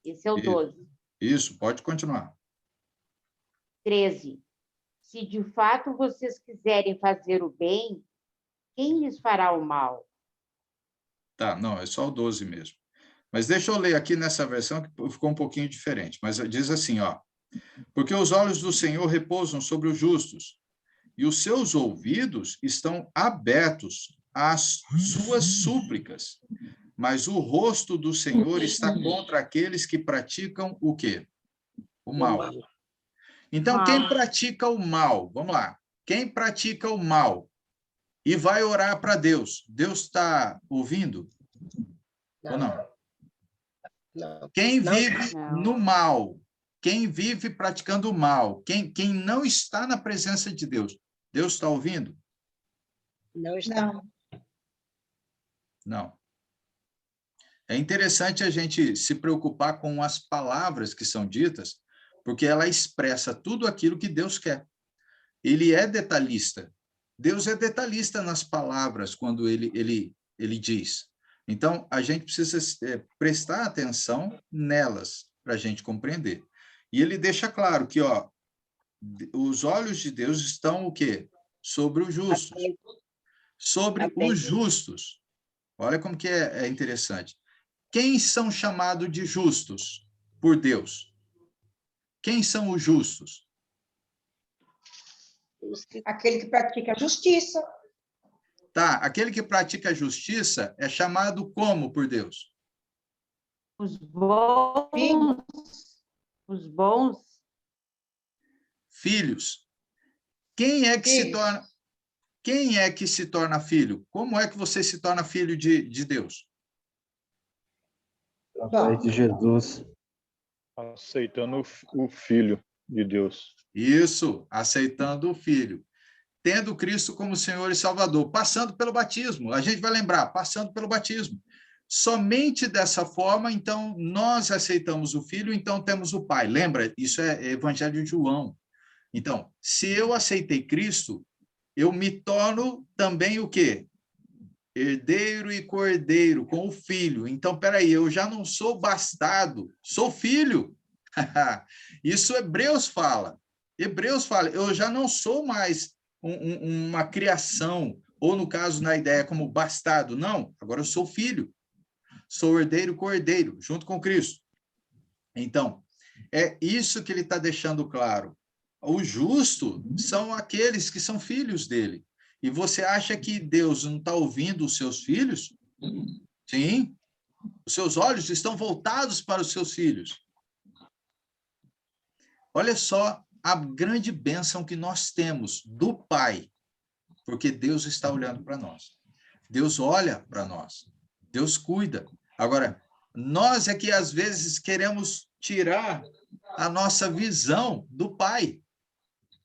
Esse é o 12. Isso, pode continuar. 13. Se de fato vocês quiserem fazer o bem, quem lhes fará o mal? Tá, não, é só o 12 mesmo. Mas deixa eu ler aqui nessa versão que ficou um pouquinho diferente, mas diz assim, ó, porque os olhos do Senhor repousam sobre os justos, e os seus ouvidos estão abertos às suas súplicas, mas o rosto do Senhor está contra aqueles que praticam o quê? O mal. Então, quem pratica o mal, vamos lá, quem pratica o mal e vai orar para Deus, Deus está ouvindo? Ou não? Quem vive no mal, quem vive praticando o mal, quem não está na presença de Deus, Deus está ouvindo? Não está. Não. É interessante a gente se preocupar com as palavras que são ditas, porque ela expressa tudo aquilo que Deus quer. Ele é detalhista. Deus é detalhista nas palavras quando ele diz. Então, a gente precisa prestar atenção nelas para a gente compreender. E ele deixa claro que, ó, os olhos de Deus estão o quê? Sobre os justos. Sobre os justos. Olha como que é interessante. Quem são chamados de justos por Deus? Quem são os justos? Aquele que pratica a justiça. Tá, aquele que pratica a justiça é chamado como por Deus? Os bons. Os bons. filhos. Quem é que se torna filho? Como é que você se torna filho de Deus? Através de Jesus. Aceitando o Filho de Deus. Isso, aceitando o Filho. Tendo Cristo como Senhor e Salvador, passando pelo batismo. A gente vai lembrar, passando pelo batismo. Somente dessa forma, então, nós aceitamos o Filho, então temos o Pai. Lembra? Isso é Evangelho de João. Então, se eu aceitei Cristo, eu me torno também o quê? Herdeiro e cordeiro, com o Filho. Então, peraí, eu já não sou bastardo, sou filho. Isso Hebreus fala. Hebreus fala, eu já não sou mais uma criação, ou no caso, na ideia, como bastardo. Não, agora eu sou filho. Sou herdeiro e cordeiro, junto com Cristo. Então, é isso que ele está deixando claro. O justo são aqueles que são filhos dele. E você acha que Deus não está ouvindo os seus filhos? Sim. Os seus olhos estão voltados para os seus filhos. Olha só a grande bênção que nós temos do Pai, porque Deus está olhando para nós. Deus olha para nós. Deus cuida. Agora, nós é que às vezes queremos tirar a nossa visão do Pai.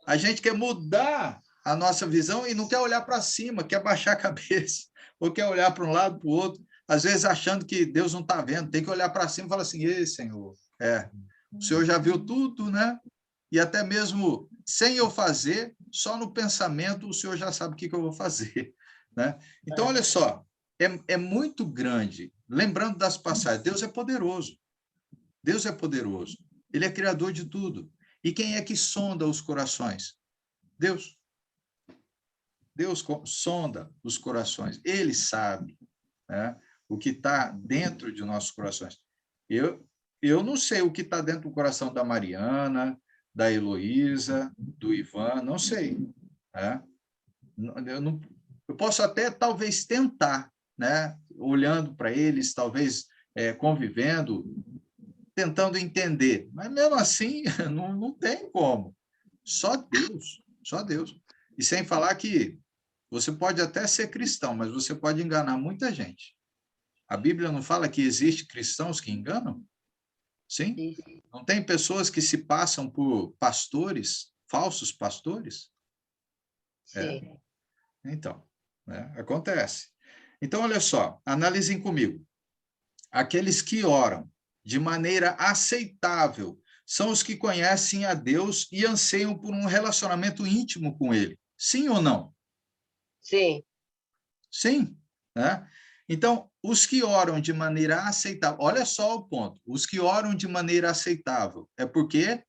A gente quer mudar a nossa visão e não quer olhar para cima, quer baixar a cabeça, ou quer olhar para um lado, para o outro, às vezes achando que Deus não está vendo, tem que olhar para cima e falar assim, ei, Senhor, o Senhor já viu tudo, né? E até mesmo sem eu fazer, só no pensamento, o Senhor já sabe o que eu vou fazer, né? Então, olha só, é muito grande. Lembrando das passagens, Deus é poderoso. Deus é poderoso. Ele é criador de tudo. E quem é que sonda os corações? Deus. Deus sonda os corações. Ele sabe, né, o que está dentro de nossos corações. Eu não sei o que está dentro do coração da Mariana, da Heloísa, do Ivan, não sei. Né? Eu posso até, talvez, tentar, né? Olhando para eles, talvez convivendo, tentando entender. Mas, mesmo assim, não tem como. Só Deus, só Deus. E sem falar que você pode até ser cristão, mas você pode enganar muita gente. A Bíblia não fala que existe cristãos que enganam? Sim? Não tem pessoas que se passam por pastores, falsos pastores? Sim. Então, né? Acontece. Então, olha só, analisem comigo. Aqueles que oram de maneira aceitável são os que conhecem a Deus e anseiam por um relacionamento íntimo com Ele. Sim ou não? Sim. Sim, né? Então, os que oram de maneira aceitável, olha só o ponto, os que oram de maneira aceitável é porque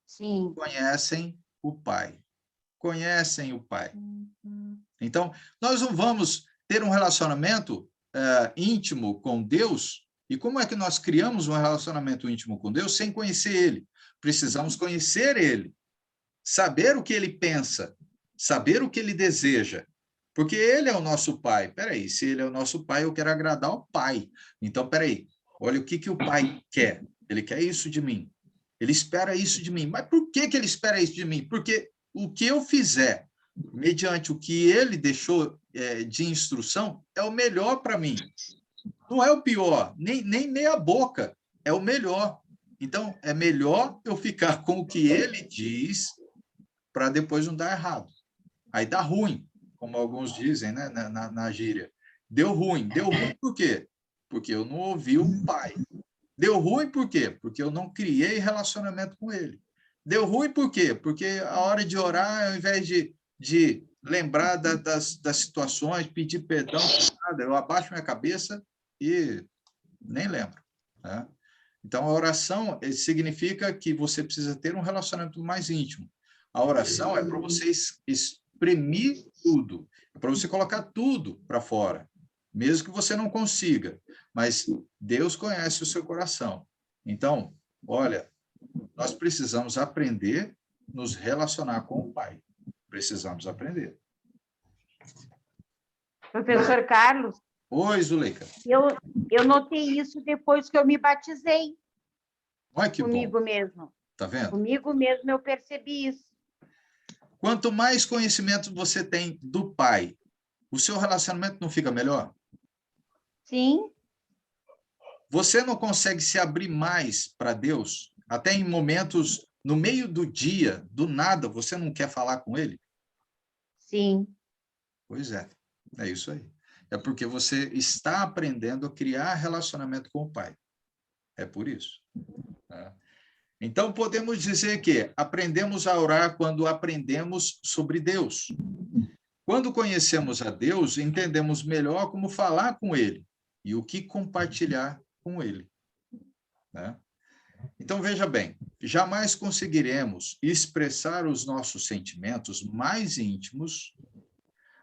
conhecem o Pai. Conhecem o Pai. Então, nós não vamos ter um relacionamento íntimo com Deus. E como é que nós criamos um relacionamento íntimo com Deus sem conhecer Ele? Precisamos conhecer Ele, saber o que Ele pensa, saber o que Ele deseja. Porque Ele é o nosso Pai. Peraí, se Ele é o nosso Pai, eu quero agradar ao Pai. Então, peraí, olha o que o Pai quer. Ele quer isso de mim. Ele espera isso de mim. Mas por que Ele espera isso de mim? Porque o que eu fizer, mediante o que Ele deixou de instrução, é o melhor para mim. Não é o pior, nem meia boca, é o melhor. Então, é melhor eu ficar com o que Ele diz para depois não dar errado. Aí dá ruim. Como alguns dizem, né, na gíria. Deu ruim. Deu ruim por quê? Porque eu não ouvi o Pai. Deu ruim por quê? Porque eu não criei relacionamento com Ele. Deu ruim por quê? Porque a hora de orar, ao invés de lembrar das situações, pedir perdão, nada, eu abaixo minha cabeça e nem lembro. Né? Então, a oração significa que você precisa ter um relacionamento mais íntimo. A oração é para você exprimir tudo, para você colocar tudo para fora, mesmo que você não consiga, mas Deus conhece o seu coração. Então, olha, nós precisamos aprender a nos relacionar com o Pai. Precisamos aprender. Professor Carlos? Oi, Zuleika. Eu notei isso depois que eu me batizei. Olha que comigo bom. mesmo. Tá vendo? Comigo mesmo eu percebi isso. Quanto mais conhecimento você tem do Pai, o seu relacionamento não fica melhor? Sim. Você não consegue se abrir mais para Deus? Até em momentos, no meio do dia, do nada, você não quer falar com Ele? Sim. Pois é isso aí. É porque você está aprendendo a criar relacionamento com o Pai. É por isso. Tá? Então, podemos dizer que aprendemos a orar quando aprendemos sobre Deus. Quando conhecemos a Deus, entendemos melhor como falar com Ele e o que compartilhar com Ele. Né? Então, veja bem, jamais conseguiremos expressar os nossos sentimentos mais íntimos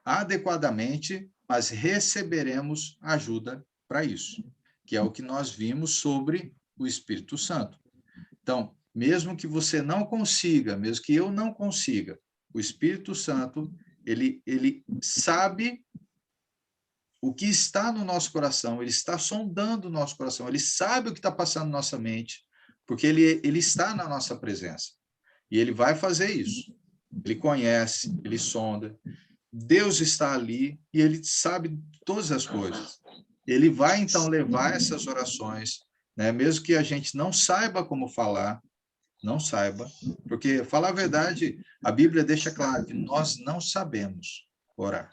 adequadamente, mas receberemos ajuda para isso, que é o que nós vimos sobre o Espírito Santo. Então, mesmo que você não consiga, mesmo que eu não consiga, o Espírito Santo, ele sabe o que está no nosso coração, ele está sondando o nosso coração, ele sabe o que está passando na nossa mente, porque ele está na nossa presença. E ele vai fazer isso. Ele conhece, ele sonda. Deus está ali e ele sabe todas as coisas. Ele vai, então, levar essas orações, né? Mesmo que a gente não saiba como falar, não saiba, porque, falar a verdade, a Bíblia deixa claro que nós não sabemos orar.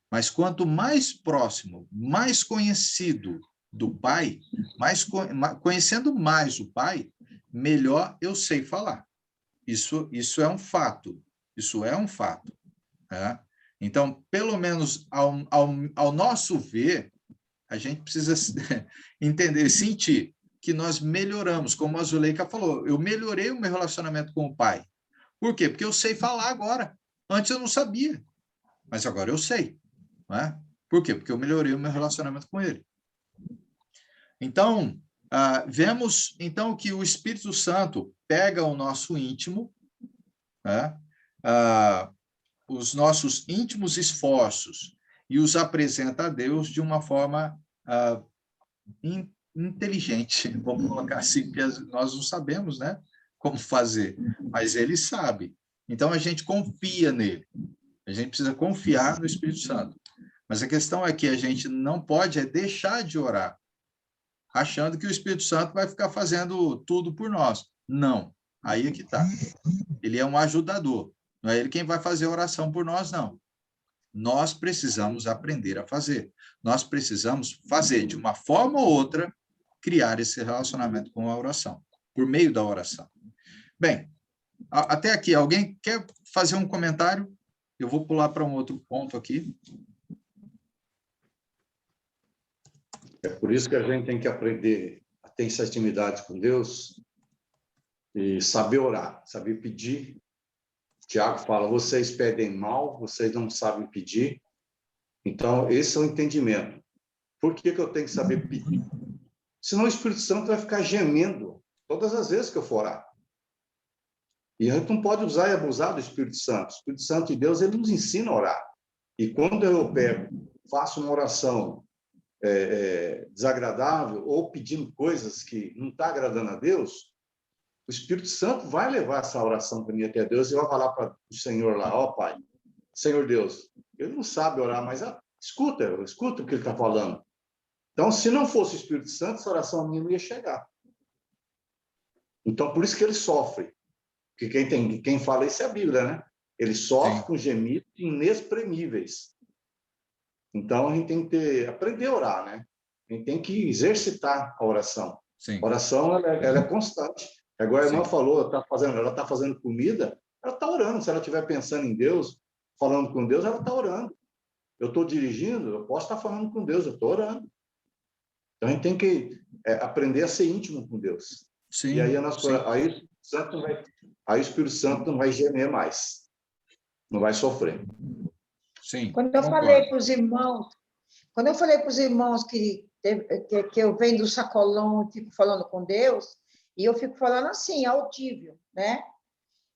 Mas quanto mais próximo, mais conhecido do Pai, conhecendo mais o Pai, melhor eu sei falar. Isso é um fato. Isso é um fato. Né? Então, pelo menos ao nosso ver, a gente precisa entender, sentir que nós melhoramos, como a Zuleika falou, eu melhorei o meu relacionamento com o Pai. Por quê? Porque eu sei falar agora. Antes eu não sabia, mas agora eu sei. Não é? Por quê? Porque eu melhorei o meu relacionamento com Ele. Então, vemos então que o Espírito Santo pega o nosso íntimo, né? Os nossos íntimos esforços e os apresenta a Deus de uma forma inteligente, vamos colocar assim, porque nós não sabemos, né, como fazer, mas ele sabe. Então, a gente confia nele. A gente precisa confiar no Espírito Santo. Mas a questão é que a gente não pode deixar de orar, achando que o Espírito Santo vai ficar fazendo tudo por nós. Não. Aí é que está. Ele é um ajudador. Não é ele quem vai fazer a oração por nós, não. Nós precisamos aprender a fazer. Nós precisamos fazer, de uma forma ou outra, criar esse relacionamento com a oração, por meio da oração. Bem, até aqui, alguém quer fazer um comentário? Eu vou pular para um outro ponto aqui. É por isso que a gente tem que aprender a ter essa intimidade com Deus e saber orar, saber pedir. Tiago fala, vocês pedem mal, vocês não sabem pedir. Então, esse é o entendimento. Por que eu tenho que saber pedir? Senão o Espírito Santo vai ficar gemendo todas as vezes que eu for orar. E a gente não pode usar e abusar do Espírito Santo. O Espírito Santo de Deus, ele nos ensina a orar. E quando eu faço uma oração desagradável ou pedindo coisas que não estão agradando a Deus, o Espírito Santo vai levar essa oração para mim até Deus e vai falar para o Senhor lá, ó Pai, Senhor Deus, ele não sabe orar, mas escuta o que ele está falando. Então, se não fosse o Espírito Santo, essa oração minha não ia chegar. Então, por isso que ele sofre. Porque quem fala isso é a Bíblia, né? Ele sofre com gemidos inexprimíveis. Então, a gente tem que aprender a orar, né? A gente tem que exercitar a oração. Sim. A oração, ela é constante. Agora a irmã falou, ela está fazendo comida, ela está orando. Se ela estiver pensando em Deus, falando com Deus, ela está orando. Eu estou dirigindo, eu posso estar falando com Deus, eu estou orando. Então, a gente tem que aprender a ser íntimo com Deus. Sim, e aí, aí o Espírito Santo não vai gemer mais. Não vai sofrer. Sim, Quando eu falei para os irmãos que eu venho do sacolão e fico falando com Deus, e eu fico falando assim, audível, né?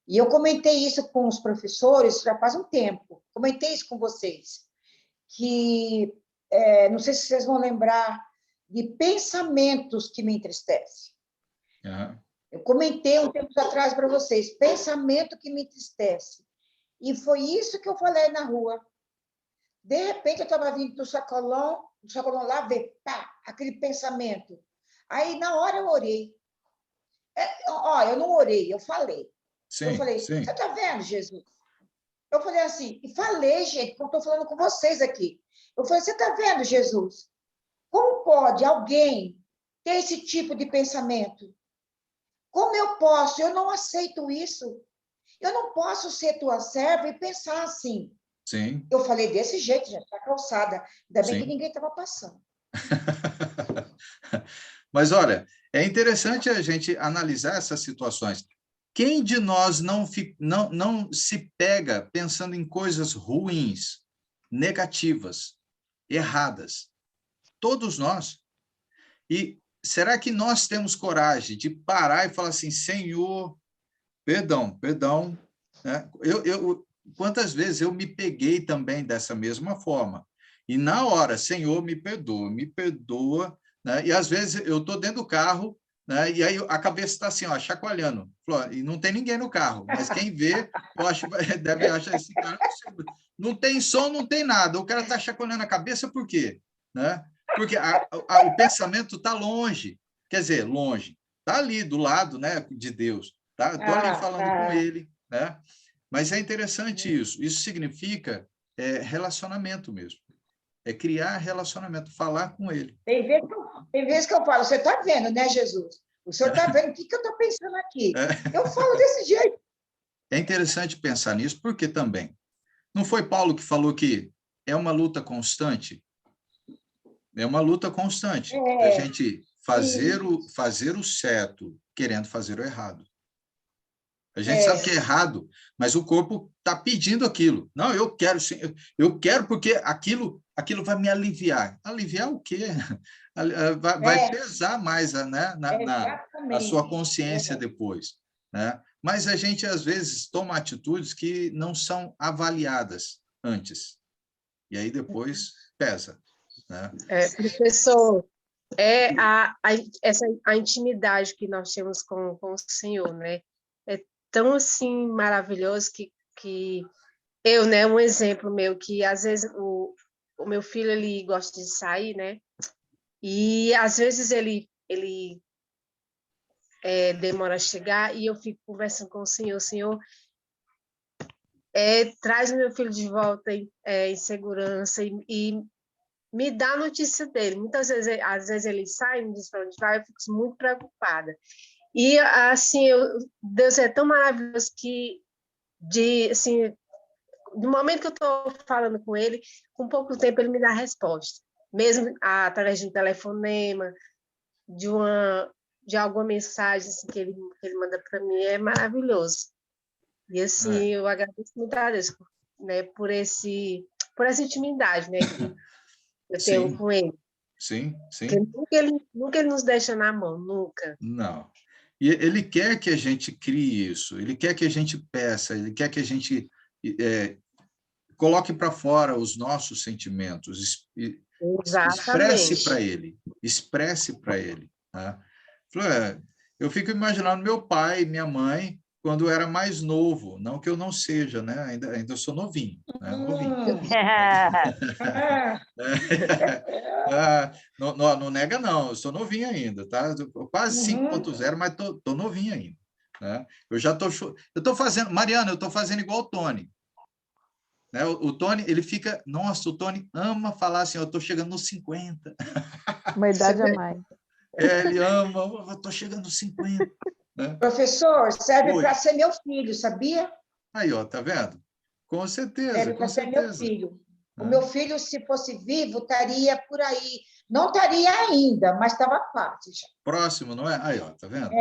E eu comentei isso com os professores já faz um tempo. Comentei isso com vocês. Que, não sei se vocês vão lembrar de pensamentos que me entristecem. Uhum. Eu comentei um tempo atrás para vocês, pensamento que me entristece. E foi isso que eu falei na rua. De repente, eu estava vindo do sacolão lá, ver, pá, aquele pensamento. Aí, na hora, eu orei. Eu não orei, eu falei. Eu falei, você está vendo, Jesus? Eu falei assim, e falei, gente, como estou falando com vocês aqui. Eu falei, você está vendo, Jesus? Como pode alguém ter esse tipo de pensamento? Como eu posso? Eu não aceito isso. Eu não posso ser tua serva e pensar assim. Sim. Eu falei desse jeito, gente, na calçada. Ainda bem que ninguém estava passando. Mas, olha, é interessante a gente analisar essas situações. Quem de nós não se pega pensando em coisas ruins, negativas, erradas? Todos nós. E será que nós temos coragem de parar e falar assim, Senhor, perdão, né? Quantas vezes eu me peguei também dessa mesma forma? E na hora, Senhor, me perdoa, né? E às vezes eu estou dentro do carro, né? E aí a cabeça está assim, ó, chacoalhando, e não tem ninguém no carro, mas quem vê, eu acho, deve achar esse cara. Não tem som, não tem nada, o cara está chacoalhando a cabeça por quê? Né? Porque o pensamento está longe, quer dizer, longe, está ali do lado, né, de Deus, tá? Estou ali falando com ele, né? Mas é interessante isso. Isso significa relacionamento mesmo. É criar relacionamento, falar com ele. Tem vezes que eu falo, você está vendo, né, Jesus? O senhor está vendo o que eu estou pensando aqui? Eu falo desse jeito. É interessante pensar nisso, porque também não foi Paulo que falou que é uma luta constante? É uma luta constante. A gente fazer o certo querendo fazer o errado. A gente sabe que é errado, mas o corpo está pedindo aquilo. Não, eu quero porque aquilo vai me aliviar. Aliviar o quê? Vai pesar mais, né, na sua consciência depois, né? Mas a gente, às vezes, toma atitudes que não são avaliadas antes. E aí depois pesa, né? Professor, a intimidade que nós temos com o Senhor, né? É tão assim maravilhoso que eu, né, um exemplo meu, que às vezes o meu filho ele gosta de sair, né? E às vezes ele demora a chegar e eu fico conversando com o Senhor, traz meu filho de volta em segurança e me dá a notícia dele. Muitas vezes, às vezes ele sai, me diz para onde vai, eu fico muito preocupada. E, assim, Deus é tão maravilhoso que, assim, no momento que eu estou falando com ele, com pouco tempo ele me dá a resposta. Mesmo através de um telefonema, de alguma mensagem assim, que ele manda para mim, é maravilhoso. E, assim, eu agradeço muito a Deus, né, por essa intimidade, né, que eu tenho com ele. Sim. Porque nunca ele nos deixa na mão, nunca. Não. E ele quer que a gente crie isso, ele quer que a gente peça, ele quer que a gente coloque para fora os nossos sentimentos, expresse para ele. Tá? Eu fico imaginando meu pai e minha mãe quando eu era mais novo, não que eu não seja, né? Ainda sou novinho, né? Não nega não, eu sou novinho ainda, tá? Quase 5.0, mas tô novinho ainda, né? Eu tô fazendo, Mariana, eu estou fazendo igual o Tony, né? O Tony, ele fica, nossa, o Tony ama falar assim, eu estou chegando nos 50. Uma idade a mais. Ele ama, eu estou chegando nos 50. Né? Professor, serve para ser meu filho, sabia? Aí, ó, tá vendo? Com certeza, serve para ser meu filho. O meu filho, se fosse vivo, estaria por aí. Não estaria ainda, mas estava quase já. Próximo, não é? Aí, ó, tá vendo?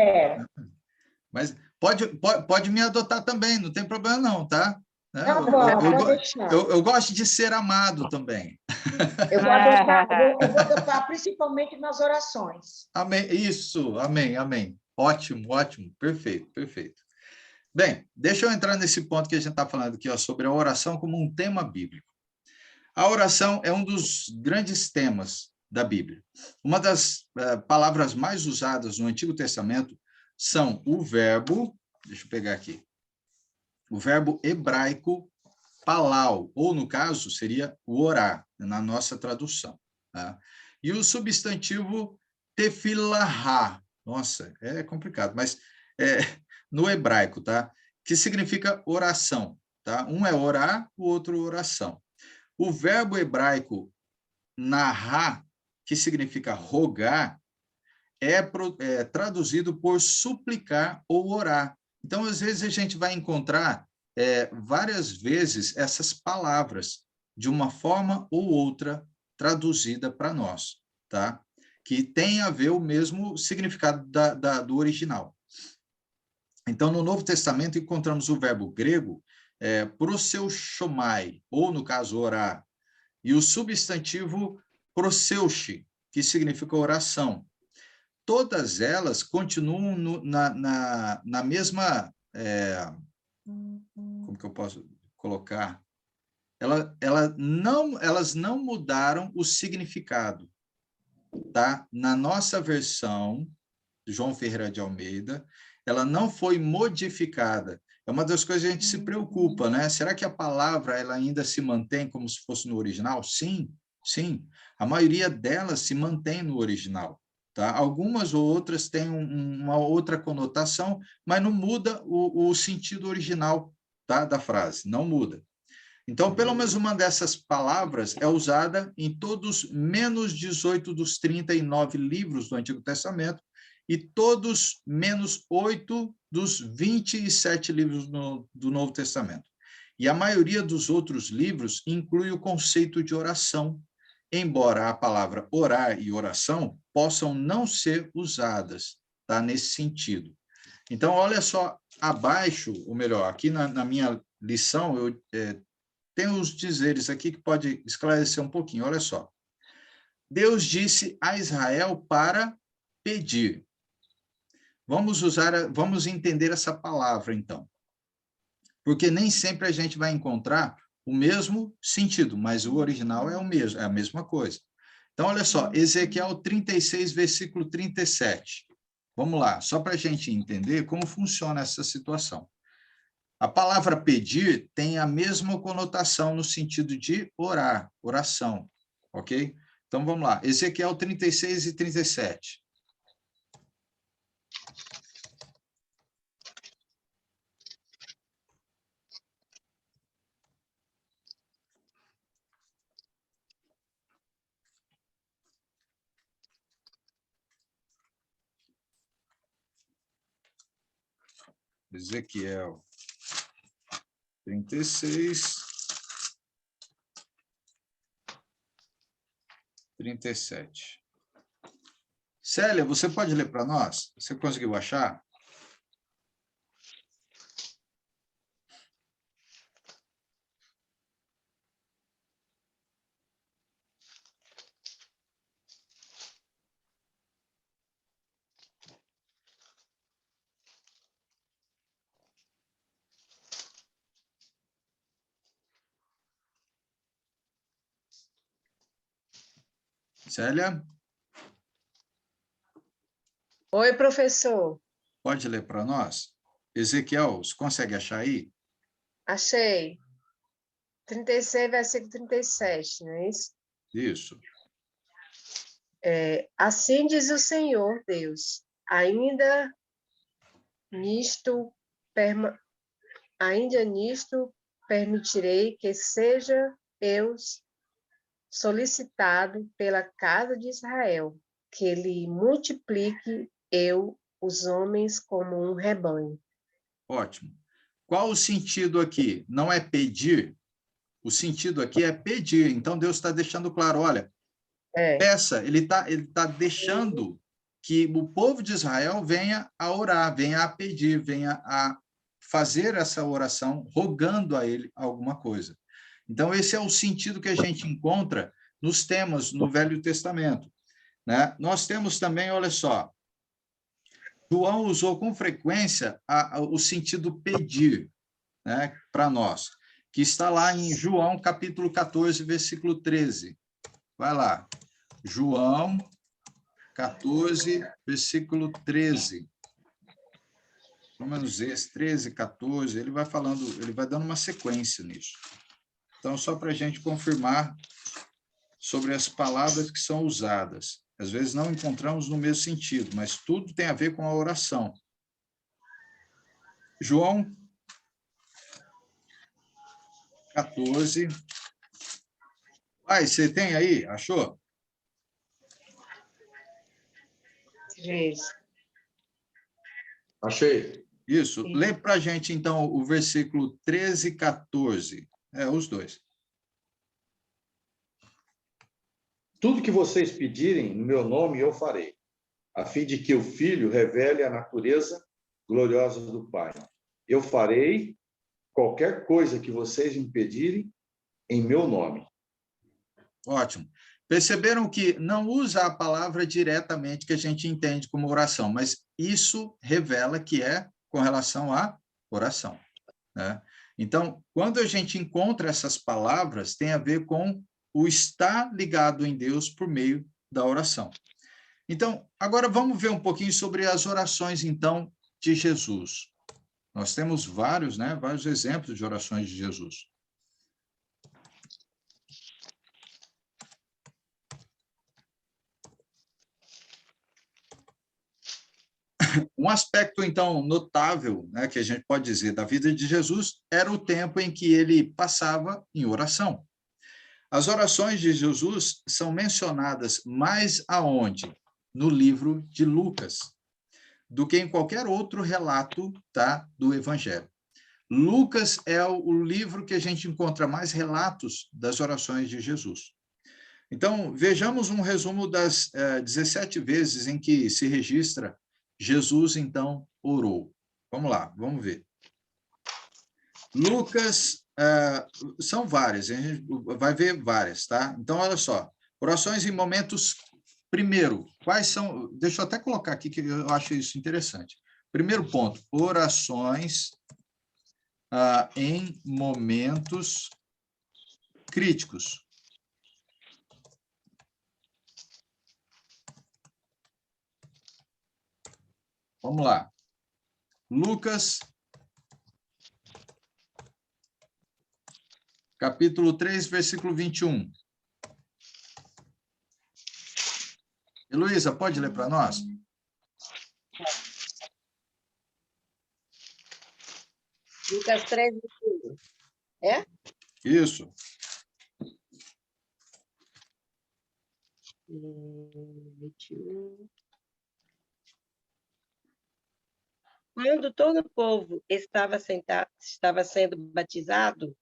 Mas pode me adotar também, não tem problema não, tá? Tá bom, pode deixar. Eu gosto de ser amado também. Eu vou adotar principalmente nas orações. Amém. Isso, amém. Ótimo, perfeito. Bem, deixa eu entrar nesse ponto que a gente está falando aqui, ó, sobre a oração como um tema bíblico. A oração é um dos grandes temas da Bíblia. Uma das palavras mais usadas no Antigo Testamento são o verbo, deixa eu pegar aqui, o verbo hebraico palau, ou no caso seria o orar, na nossa tradução. Tá? E o substantivo tefilahá, nossa, é complicado, mas no hebraico, tá? Que significa oração. Tá? Um é orar, o outro oração. O verbo hebraico narrar, que significa rogar, é traduzido por suplicar ou orar. Então, às vezes, a gente vai encontrar várias vezes essas palavras, de uma forma ou outra, traduzida para nós, tá? Que tem a ver o mesmo significado do original. Então, no Novo Testamento, encontramos o verbo grego proseuchomai, ou, no caso, orar, e o substantivo proseuche, que significa oração. Todas elas continuam na mesma... como que eu posso colocar? Elas não mudaram o significado. Tá? Na nossa versão, João Ferreira de Almeida, ela não foi modificada. É uma das coisas que a gente se preocupa, né? Será que a palavra ela ainda se mantém como se fosse no original? Sim, sim. A maioria delas se mantém no original. Tá? Algumas ou outras têm uma outra conotação, mas não muda o sentido original, tá? Da frase, não muda. Então, pelo menos uma dessas palavras é usada em todos menos 18 dos 39 livros do Antigo Testamento e todos menos 8 dos 27 livros do Novo Testamento. E a maioria dos outros livros inclui o conceito de oração, embora a palavra orar e oração possam não ser usadas, tá? Nesse sentido. Então, olha só, abaixo, ou melhor, aqui na minha lição, eu tenho os dizeres aqui que pode esclarecer um pouquinho. Olha só. Deus disse a Israel para pedir. Vamos entender essa palavra, então. Porque nem sempre a gente vai encontrar o mesmo sentido, mas o original é o mesmo, é a mesma coisa. Então, olha só, Ezequiel 36, versículo 37. Vamos lá, só para a gente entender como funciona essa situação. A palavra pedir tem a mesma conotação no sentido de orar, oração, ok? Então, vamos lá, Ezequiel 36 e 37. Ezequiel 36, 37. Célia, você pode ler para nós? Você conseguiu achar? Célia? Oi, professor. Pode ler para nós? Ezequiel, você consegue achar aí? Achei. 36, versículo 37, não é isso? Isso. Assim diz o Senhor Deus, ainda nisto permitirei que seja eu solicitado pela casa de Israel, que lhe multiplique eu os homens como um rebanho. Ótimo. Qual o sentido aqui? Não é pedir? O sentido aqui é pedir. Então, Deus está deixando claro, olha, peça, ele tá deixando que o povo de Israel venha a orar, venha a pedir, venha a fazer essa oração, rogando a ele alguma coisa. Então, esse é o sentido que a gente encontra nos temas no Velho Testamento, né? Nós temos também, olha só, João usou com frequência o sentido pedir, né, para nós, que está lá em João, capítulo 14, versículo 13. Vai lá. João 14, versículo 13. pelo menos esse, 13, 14, ele vai falando, ele vai dando uma sequência nisso. Então, só para a gente confirmar sobre as palavras que são usadas. Às vezes não encontramos no mesmo sentido, mas tudo tem a ver com a oração. João 14. Você tem aí? Achou? Isso. Achei. Isso. Lê para a gente, então, o versículo 13 e 14. Os dois. Tudo que vocês pedirem no meu nome, eu farei, a fim de que o Filho revele a natureza gloriosa do Pai. Eu farei qualquer coisa que vocês me pedirem em meu nome. Ótimo. Perceberam que não usa a palavra diretamente que a gente entende como oração, mas isso revela que é com relação à oração, né? Então, quando a gente encontra essas palavras, tem a ver com o estar ligado em Deus por meio da oração. Então, agora vamos ver um pouquinho sobre as orações, então, de Jesus. Nós temos vários, né, vários exemplos de orações de Jesus. Um aspecto, então, notável, né, que a gente pode dizer da vida de Jesus era o tempo em que ele passava em oração. As orações de Jesus são mencionadas mais aonde? No livro de Lucas, do que em qualquer outro relato, tá, do Evangelho. Lucas é o livro que a gente encontra mais relatos das orações de Jesus. Então, vejamos um resumo das 17 vezes em que se registra Jesus, então, orou. Vamos lá, vamos ver. Lucas, são várias, a gente vai ver várias, tá? Então, olha só, orações em momentos, primeiro, quais são, deixa eu até colocar aqui que eu acho isso interessante. Primeiro ponto, orações em momentos críticos. Vamos lá. Lucas, capítulo 3, versículo 21. Heloísa, pode ler para nós? Lucas 3, 21. É? Isso. 21. Quando todo o povo estava sendo batizado,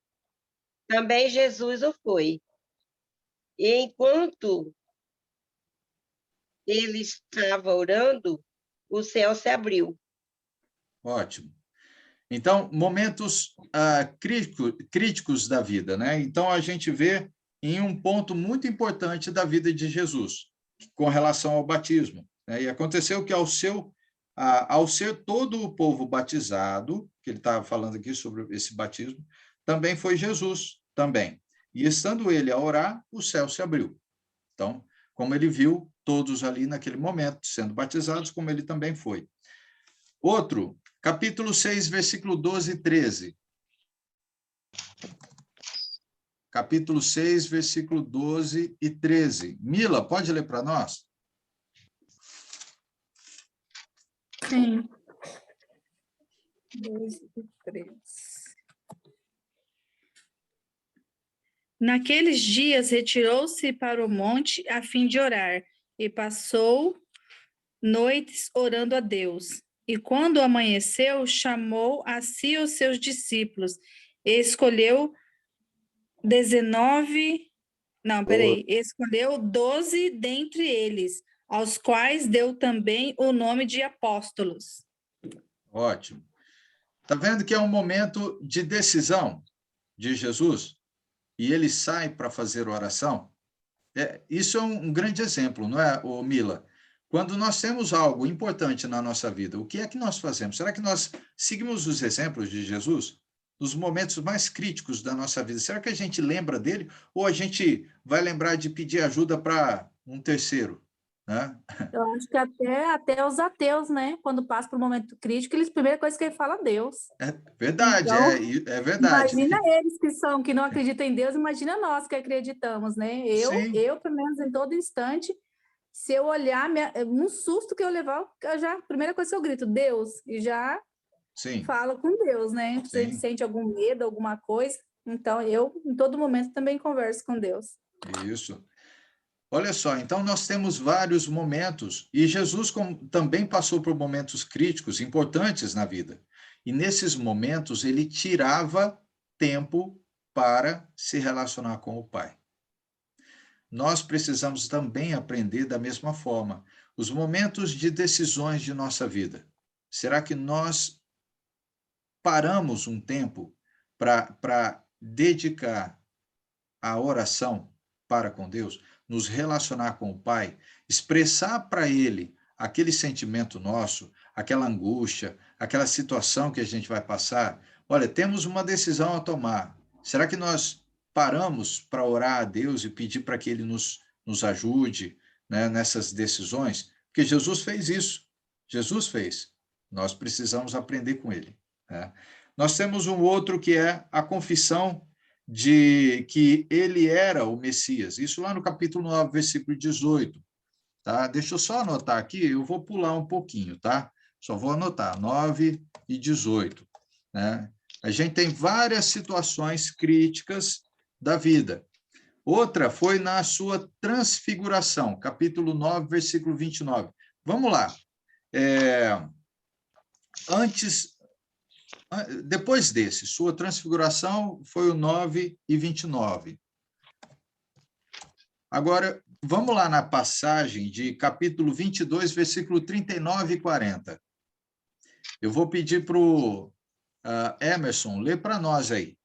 também Jesus o foi. E enquanto ele estava orando, o céu se abriu. Ótimo. Então, momentos críticos da vida, né? Então, a gente vê em um ponto muito importante da vida de Jesus, com relação ao batismo, né? E aconteceu que ao ser todo o povo batizado, que ele estava falando aqui sobre esse batismo, também foi Jesus, também. E estando ele a orar, o céu se abriu. Então, como ele viu todos ali naquele momento, sendo batizados, como ele também foi. Outro, capítulo 6, versículo 12 e 13. Capítulo 6, versículo 12 e 13. Mila, pode ler para nós? Sim. 12 e 13. Naqueles dias retirou-se para o monte a fim de orar, e passou noites orando a Deus. E quando amanheceu, chamou a si os seus discípulos, e escolheu 12 dentre eles, aos quais deu também o nome de apóstolos. Ótimo. Está vendo que é um momento de decisão de Jesus? E ele sai para fazer oração? Isso é um grande exemplo, não é, Mila? Quando nós temos algo importante na nossa vida, o que é que nós fazemos? Será que nós seguimos os exemplos de Jesus? Nos momentos mais críticos da nossa vida, será que a gente lembra dele? Ou a gente vai lembrar de pedir ajuda para um terceiro? né? Eu acho que até os ateus, né? Quando passa por um momento crítico, a primeira coisa que ele fala é Deus. É verdade, Então, é verdade. imagina eles que não acreditam em Deus, imagina nós que acreditamos, né? Sim. Eu, pelo menos, em todo instante, se eu olhar, um susto que eu levar, a primeira coisa que eu grito, Deus, e já Sim. falo com Deus, né? Se ele sente algum medo, alguma coisa, então eu, em todo momento, também converso com Deus. Isso. Olha só, então nós temos vários momentos, e Jesus também passou por momentos críticos importantes na vida. E nesses momentos ele tirava tempo para se relacionar com o Pai. Nós precisamos também aprender da mesma forma. Os momentos de decisões de nossa vida. Será que nós paramos um tempo para dedicar a oração para com Deus, nos relacionar com o Pai, expressar para Ele aquele sentimento nosso, aquela angústia, aquela situação que a gente vai passar? Olha, temos uma decisão a tomar. Será que nós paramos para orar a Deus e pedir para que Ele nos ajude, né, nessas decisões? Porque Jesus fez isso. Jesus fez. Nós precisamos aprender com Ele, né? Nós temos um outro que é a confissão de que ele era o Messias. Isso lá no capítulo 9, versículo 18. Tá? Deixa eu só anotar aqui, eu vou pular um pouquinho, tá? Só vou anotar, 9 e 18. Né? A gente tem várias situações críticas da vida. Outra foi na sua transfiguração, capítulo 9, versículo 29. Vamos lá. Depois desse, sua transfiguração foi o 9 e 29. Agora, vamos lá na passagem de capítulo 22, versículo 39 e 40. Eu vou pedir para o Emerson ler para nós aí.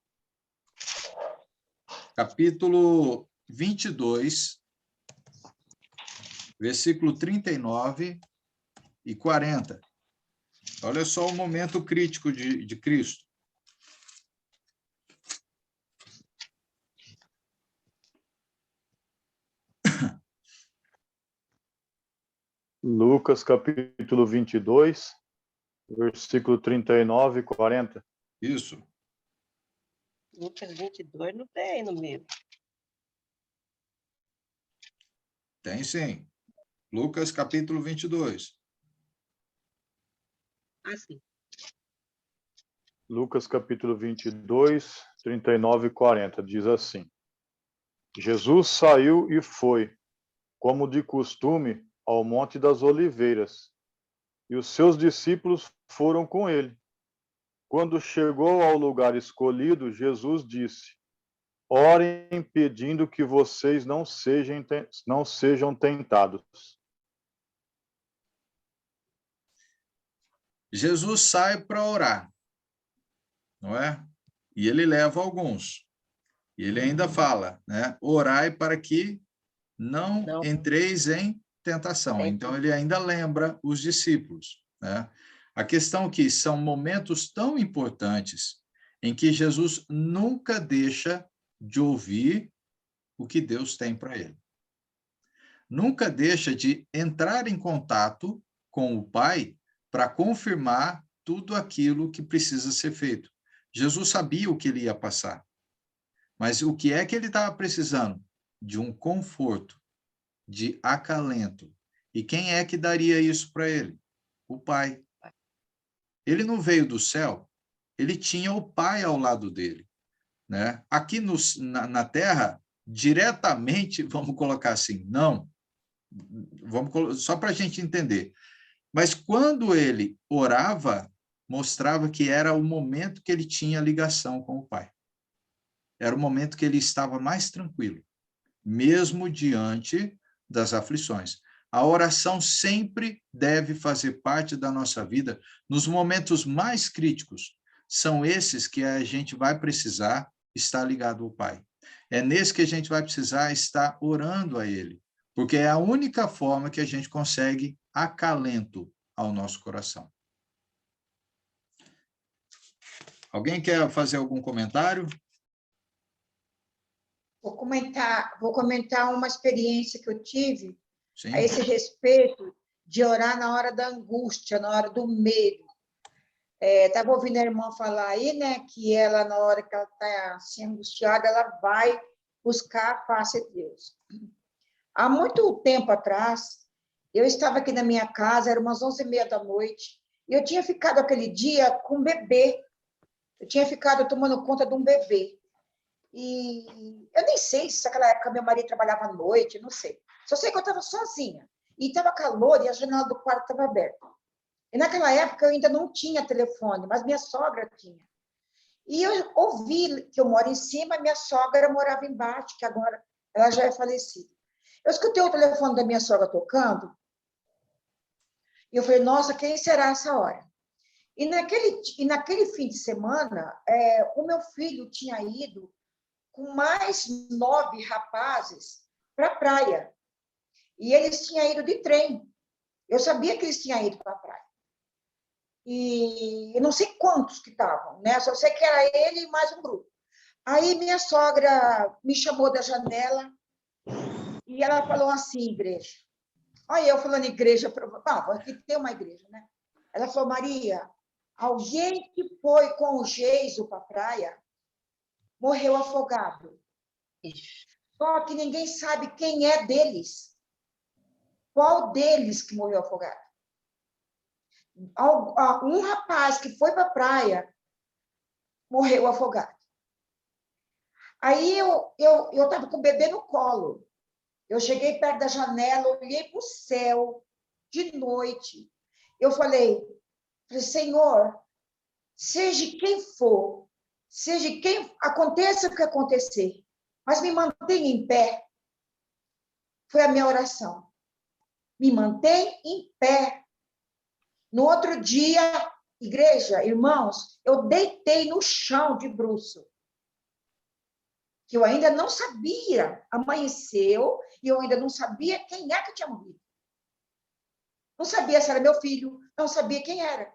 Capítulo 22, versículo 39 e 40. Olha só o momento crítico de Cristo. Lucas, capítulo 22, versículo 39 e 40. Isso. Lucas 22 não tem no meio. Tem sim. Lucas, capítulo 22. Ah, sim. Lucas, capítulo 22, 39 e 40, diz assim: Jesus saiu e foi, como de costume, ao Monte das Oliveiras, e os seus discípulos foram com ele. Quando chegou ao lugar escolhido, Jesus disse: orem pedindo que vocês não sejam tentados. Jesus sai para orar, não é? E ele leva alguns. E ele ainda fala, né? Orai para que não entreis em tentação. Então, ele ainda lembra os discípulos, né? A questão é que são momentos tão importantes em que Jesus nunca deixa de ouvir o que Deus tem para ele. Nunca deixa de entrar em contato com o Pai para confirmar tudo aquilo que precisa ser feito. Jesus sabia o que ele ia passar. Mas o que é que ele estava precisando? De um conforto, de acalento. E quem é que daria isso para ele? O Pai. Ele não veio do céu, ele tinha o Pai ao lado dele, né? Aqui na Terra, diretamente, vamos colocar assim, não. Só para a gente entender. Mas quando ele orava, mostrava que era o momento que ele tinha ligação com o Pai. Era o momento que ele estava mais tranquilo, mesmo diante das aflições. A oração sempre deve fazer parte da nossa vida nos momentos mais críticos. São esses que a gente vai precisar estar ligado ao Pai. É nesse que a gente vai precisar estar orando a Ele, porque é a única forma que a gente consegue acalento ao nosso coração. Alguém quer fazer algum comentário? Vou comentar uma experiência que eu tive sim. a esse respeito de orar na hora da angústia, na hora do medo. Estava ouvindo a irmã falar aí, né, que ela, na hora que ela está assim, angustiada, ela vai buscar a face de Deus. Há muito tempo atrás, eu estava aqui na minha casa, era umas 11h30 da noite, e eu tinha ficado aquele dia com um bebê. Eu tinha ficado tomando conta de um bebê. E eu nem sei se naquela época meu marido trabalhava à noite, não sei. Só sei que eu estava sozinha. E estava calor e a janela do quarto estava aberta. E naquela época eu ainda não tinha telefone, mas minha sogra tinha. E eu ouvi que eu moro em cima, minha sogra morava embaixo, que agora ela já é falecida. Eu escutei o telefone da minha sogra tocando, e eu falei, nossa, quem será essa hora? E naquele fim de semana, o meu filho tinha ido com mais 9 rapazes para a praia. E eles tinham ido de trem. Eu sabia que eles tinham ido para a praia. E eu não sei quantos que estavam, né? Só sei que era ele e mais um grupo. Aí minha sogra me chamou da janela e ela falou assim, igreja. Olha, eu falando igreja, aqui tem uma igreja, né? Ela falou, Maria, alguém que foi com o Geiso para a praia morreu afogado. Só que ninguém sabe quem é deles. Qual deles que morreu afogado? Um rapaz que foi para a praia morreu afogado. Aí eu estava com o bebê no colo. Eu cheguei perto da janela, olhei para o céu de noite. Eu falei, Senhor, seja quem for, seja quem aconteça o que acontecer, mas me mantenha em pé. Foi a minha oração. Me mantém em pé. No outro dia, igreja, irmãos, eu deitei no chão de bruço. Que eu ainda não sabia. Amanheceu e eu ainda não sabia quem é que tinha morrido. Não sabia se era meu filho, não sabia quem era.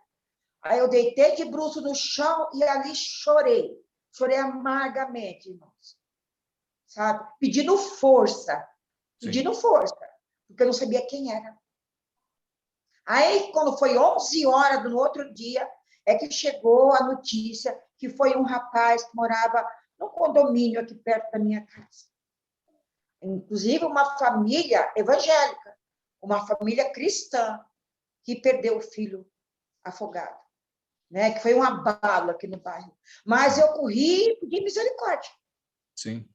Aí eu deitei de bruço no chão e ali chorei. Chorei amargamente, irmãos. Sabe? Pedindo força. Pedindo força. Porque eu não sabia quem era. Aí, quando foi 11 horas do outro dia, é que chegou a notícia que foi um rapaz que morava num condomínio aqui perto da minha casa. Inclusive, uma família evangélica, uma família cristã, que perdeu o filho afogado, né? Que foi um abalo aqui no bairro. Mas eu corri e pedi misericórdia. Sim.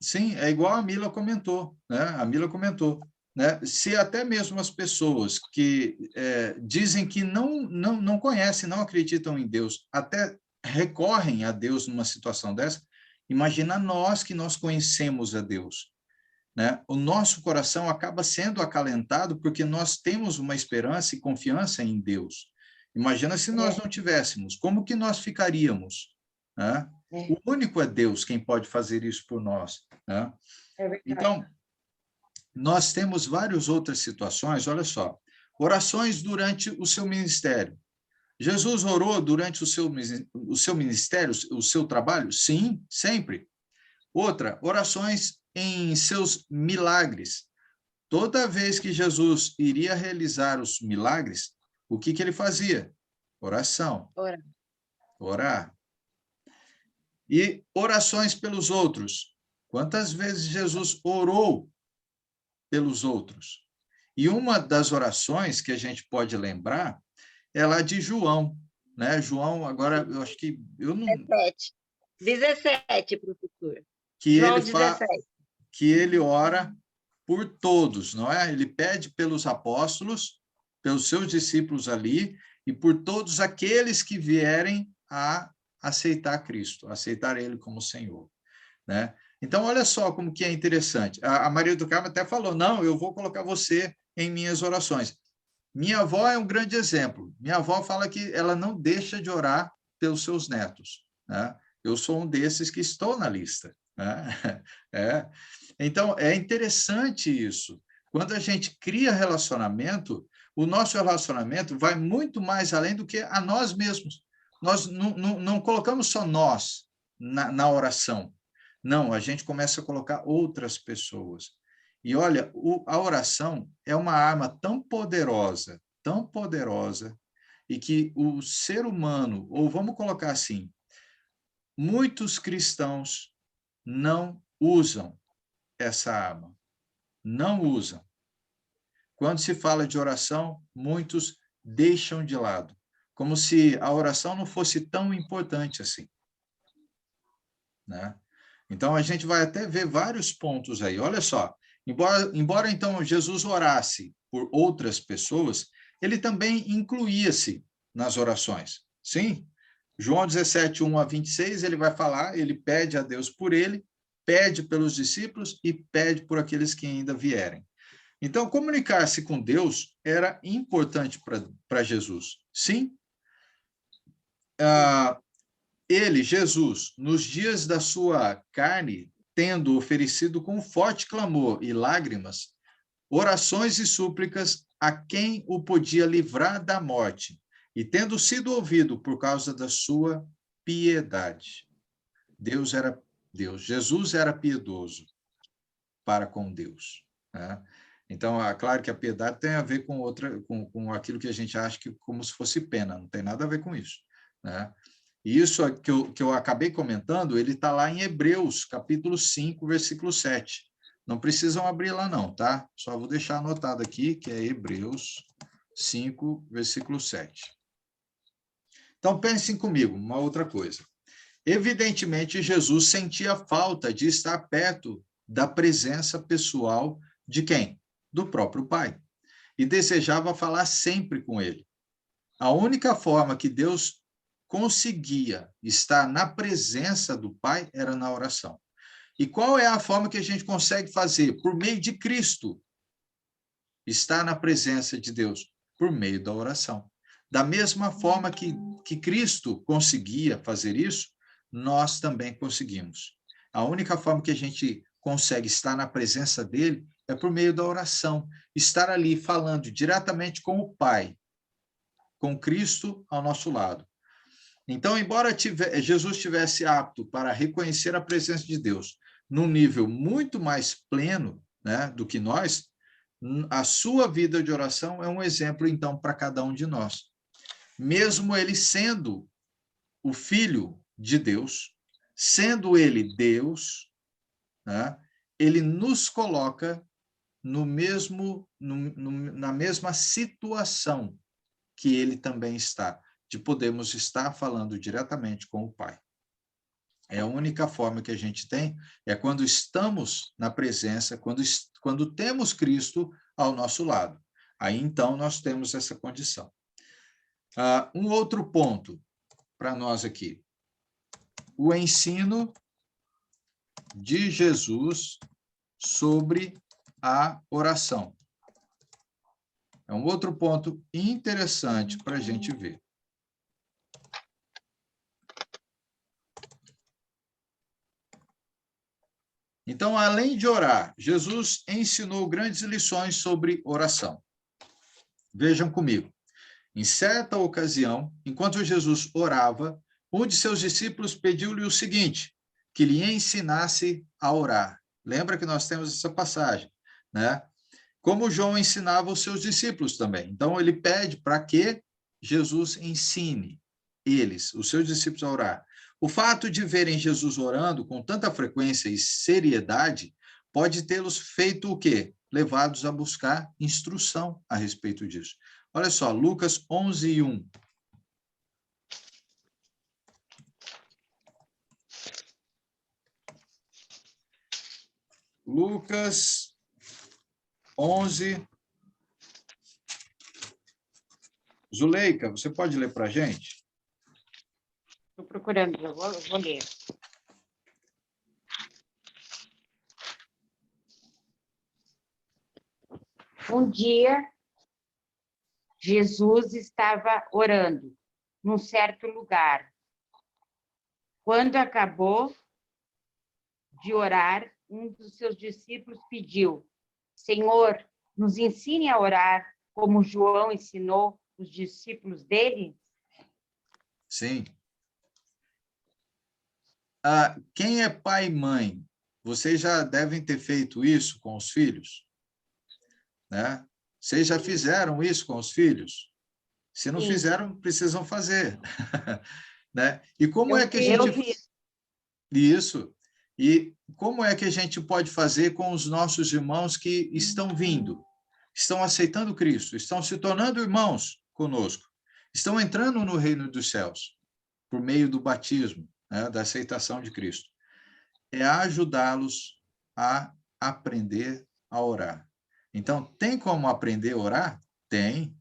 Sim, é igual a Mila comentou, né? A Mila comentou. Né? Se até mesmo as pessoas que dizem que não conhecem, não acreditam em Deus, até recorrem a Deus numa situação dessa, imagina nós que nós conhecemos a Deus. Né? O nosso coração acaba sendo acalentado porque nós temos uma esperança e confiança em Deus. Imagina se nós não tivéssemos, como que nós ficaríamos? Né? O único é Deus quem pode fazer isso por nós. Né? Então, nós temos várias outras situações, olha só, orações durante o seu ministério. Jesus orou durante o seu ministério, o seu trabalho? Sim, sempre. Outra, orações em seus milagres. Toda vez que Jesus iria realizar os milagres, o que ele fazia? Oração. Orar. E orações pelos outros. Quantas vezes Jesus orou pelos outros? E uma das orações que a gente pode lembrar é lá de João, né? João, agora, eu acho que... 17, professor. Que João ele 17. Que ele ora por todos, não é? Ele pede pelos apóstolos, pelos seus discípulos ali, e por todos aqueles que vierem a aceitar Cristo, aceitar Ele como Senhor, né? Então, olha só como que é interessante. A Maria do Carmo até falou, não, eu vou colocar você em minhas orações. Minha avó é um grande exemplo. Minha avó fala que ela não deixa de orar pelos seus netos, né? Eu sou um desses que estou na lista, né? Então, é interessante isso. Quando a gente cria relacionamento, o nosso relacionamento vai muito mais além do que a nós mesmos. Nós não colocamos só nós na oração. Não, a gente começa a colocar outras pessoas. E olha, a oração é uma arma tão poderosa, e que o ser humano, ou vamos colocar assim, muitos cristãos não usam essa arma. Não usam. Quando se fala de oração, muitos deixam de lado, como se a oração não fosse tão importante assim, né? Então, a gente vai até ver vários pontos aí. Olha só, embora então Jesus orasse por outras pessoas, ele também incluía-se nas orações. Sim, João 17, 1 a 26, ele vai falar, ele pede a Deus por ele, pede pelos discípulos e pede por aqueles que ainda vierem. Então, comunicar-se com Deus era importante para Jesus. Sim. Ele, Jesus, nos dias da sua carne, tendo oferecido com forte clamor e lágrimas, orações e súplicas a quem o podia livrar da morte, e tendo sido ouvido por causa da sua piedade. Jesus era piedoso para com Deus, né? Então, é claro que a piedade tem a ver com aquilo que a gente acha que como se fosse pena, não tem nada a ver com isso, né? E isso que eu acabei comentando, ele está lá em Hebreus, capítulo 5, versículo 7. Não precisam abrir lá não, tá? Só vou deixar anotado aqui, que é Hebreus 5, versículo 7. Então, pensem comigo, uma outra coisa. Evidentemente, Jesus sentia falta de estar perto da presença pessoal de quem? Do próprio Pai. E desejava falar sempre com ele. A única forma que Deus conseguia estar na presença do Pai era na oração. E qual é a forma que a gente consegue fazer? Por meio de Cristo. Estar na presença de Deus. Por meio da oração. Da mesma forma que Cristo conseguia fazer isso, nós também conseguimos. A única forma que a gente consegue estar na presença dele é por meio da oração. Estar ali falando diretamente com o Pai, com Cristo ao nosso lado. Então, embora Jesus estivesse apto para reconhecer a presença de Deus num nível muito mais pleno, né, do que nós, a sua vida de oração é um exemplo, então, para cada um de nós. Mesmo ele sendo o Filho de Deus, sendo ele Deus, né, ele nos coloca na mesma situação que ele também está, de podermos estar falando diretamente com o Pai. É a única forma que a gente tem, é quando estamos na presença, quando temos Cristo ao nosso lado. Aí, então, nós temos essa condição. Um outro ponto para nós aqui. O ensino de Jesus sobre a oração. É um outro ponto interessante para a gente ver. Então, além de orar, Jesus ensinou grandes lições sobre oração. Vejam comigo. Em certa ocasião, enquanto Jesus orava, um de seus discípulos pediu-lhe o seguinte, que lhe ensinasse a orar. Lembra que nós temos essa passagem, né? Como João ensinava os seus discípulos também. Então, ele pede para que Jesus ensine eles, os seus discípulos, a orar. O fato de verem Jesus orando com tanta frequência e seriedade pode tê-los feito o quê? Levados a buscar instrução a respeito disso. Olha só, Lucas 11, 1. Lucas 11. Zuleika, você pode ler para a gente? Estou procurando, eu vou ler. Um dia, Jesus estava orando num certo lugar. Quando acabou de orar, um dos seus discípulos pediu: Senhor, nos ensine a orar como João ensinou os discípulos dele? Sim. quem é pai e mãe, vocês já devem ter feito isso com os filhos, né? Vocês já fizeram isso com os filhos? Se não fizeram, precisam fazer. Né? E como é que a gente... Isso. E como é que a gente pode fazer com os nossos irmãos que estão vindo, estão aceitando Cristo, estão se tornando irmãos conosco, estão entrando no reino dos céus, por meio do batismo, né, da aceitação de Cristo? É ajudá-los a aprender a orar. Então, tem como aprender a orar? Tem.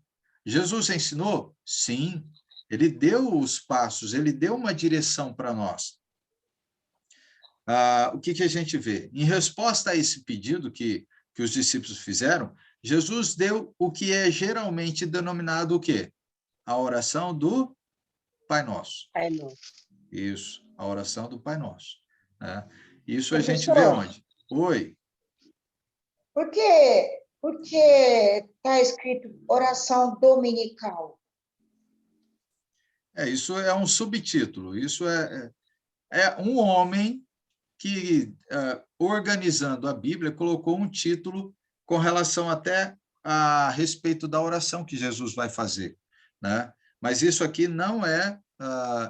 Jesus ensinou? Sim. Ele deu os passos, ele deu uma direção para nós. O que a gente vê? Em resposta a esse pedido que os discípulos fizeram, Jesus deu o que é geralmente denominado o quê? A oração do Pai Nosso. Pai Nosso. Isso, a oração do Pai Nosso. Né? Isso a gente vê onde? Oi. Por que está escrito oração dominical? Isso é um subtítulo. Isso é um homem que, organizando a Bíblia, colocou um título com relação até a respeito da oração que Jesus vai fazer, né? Mas isso aqui não é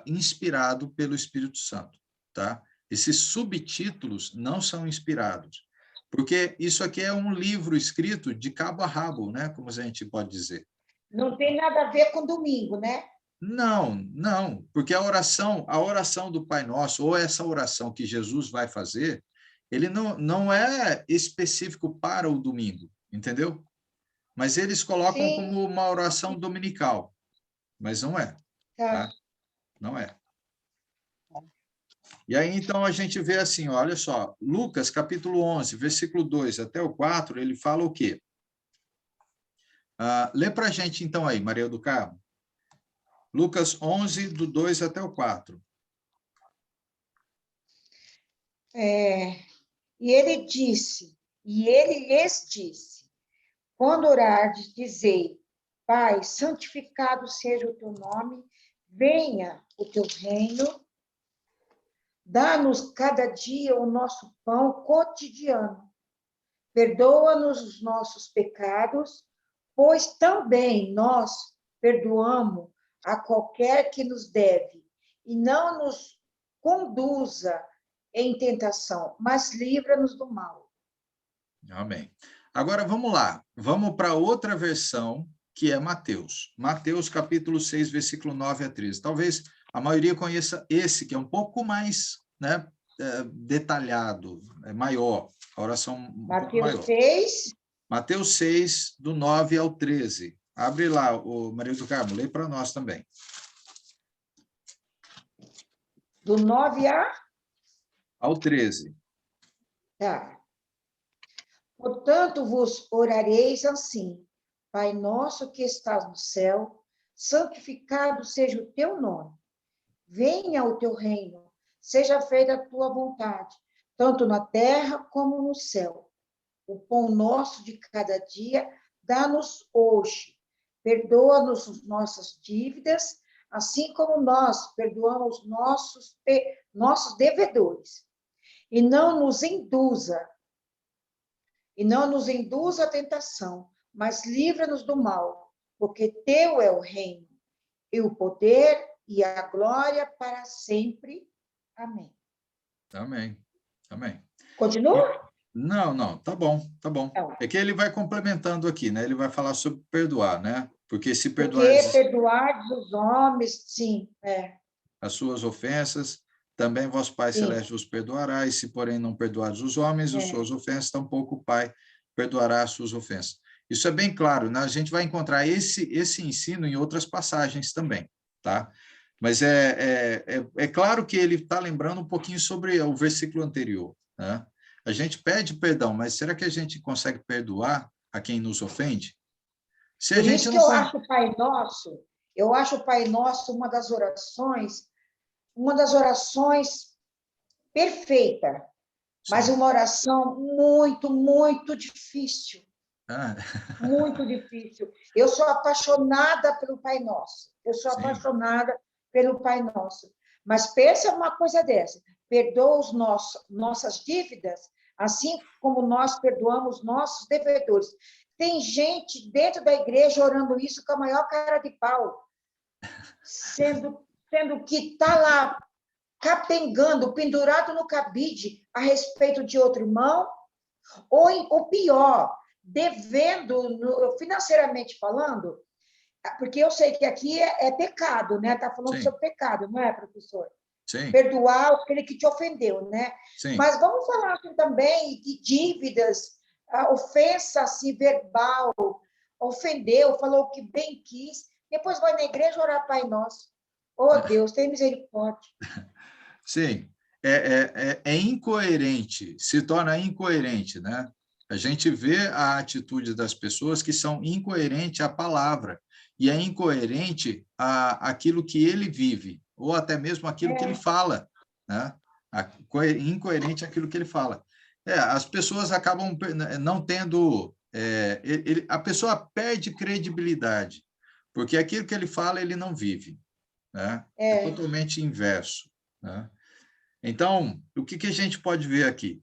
inspirado pelo Espírito Santo, tá? Esses subtítulos não são inspirados, porque isso aqui é um livro escrito de cabo a rabo, né? Como a gente pode dizer. Não tem nada a ver com domingo, né? Não, porque a oração do Pai Nosso, ou essa oração que Jesus vai fazer, ele não é específico para o domingo, entendeu? Mas eles colocam como uma oração dominical, mas não é. Tá? Não é. E aí, então, a gente vê assim, olha só, Lucas, capítulo 11, versículo 2 até o 4, ele fala o quê? Lê para a gente, então, aí, Maria do Carmo. Lucas 11, do 2 até o 4. E ele lhes disse, quando orardes, dizei, Pai, santificado seja o teu nome, venha o teu reino, dá-nos cada dia o nosso pão cotidiano, perdoa-nos os nossos pecados, pois também nós perdoamos a qualquer que nos deve, e não nos conduza em tentação, mas livra-nos do mal. Amém. Agora, vamos lá. Vamos para outra versão, que é Mateus. Mateus, capítulo 6, versículo 9 a 13. Talvez a maioria conheça esse, que é um pouco mais, né, detalhado, maior. A oração Mateus 6. Mateus 6, do 9 ao 13. Abre lá, o Maria do Carmo, lê para nós também. Do 9 ao 13. Tá. Portanto, vos orareis assim, Pai nosso que estás no céu, santificado seja o teu nome. Venha o teu reino, seja feita a tua vontade, tanto na terra como no céu. O pão nosso de cada dia, dá-nos hoje. Perdoa-nos as nossas dívidas, assim como nós perdoamos nossos devedores. E não nos induza à tentação, mas livra-nos do mal, porque teu é o reino, e o poder e a glória para sempre. Amém. Amém. Amém. Continua? Não, tá bom. É que ele vai complementando aqui, né? Ele vai falar sobre perdoar, né? Porque se perdoardes os homens, sim, as suas ofensas, também vosso Pai Celeste vos perdoará, e se, porém, não perdoardes os homens as suas ofensas, tampouco o Pai perdoará as suas ofensas. Isso é bem claro, né? A gente vai encontrar esse ensino em outras passagens também, tá? Mas é claro que ele está lembrando um pouquinho sobre o versículo anterior, né? A gente pede perdão, mas será que a gente consegue perdoar a quem nos ofende? Se a Por gente isso que não... eu acho o Pai Nosso uma das orações perfeita, mas uma oração muito, muito difícil. Muito difícil. Eu sou apaixonada pelo Pai Nosso. Mas pensa uma coisa dessa. perdoa nossas dívidas, assim como nós perdoamos nossos devedores. Tem gente dentro da igreja orando isso com a maior cara de pau, sendo que está lá capengando, pendurado no cabide a respeito de outro irmão, ou pior, devendo, financeiramente falando, porque eu sei que aqui é pecado, né? Está falando sobre pecado, não é, professor? Sim. Perdoar aquele que te ofendeu, né? Sim. Mas vamos falar aqui também de dívidas, a ofensa assim, verbal, ofendeu, falou o que bem quis, depois vai na igreja orar Pai Nosso. Oh, Deus, tem misericórdia. Sim, é incoerente, se torna incoerente, né? A gente vê a atitude das pessoas que são incoerentes à palavra, e é incoerente àquilo que ele vive, ou até mesmo aquilo que ele fala, né? Incoerente àquilo que ele fala. As pessoas acabam não tendo... a pessoa perde credibilidade, porque aquilo que ele fala, ele não vive, né? É totalmente inverso, né? Então, o que a gente pode ver aqui?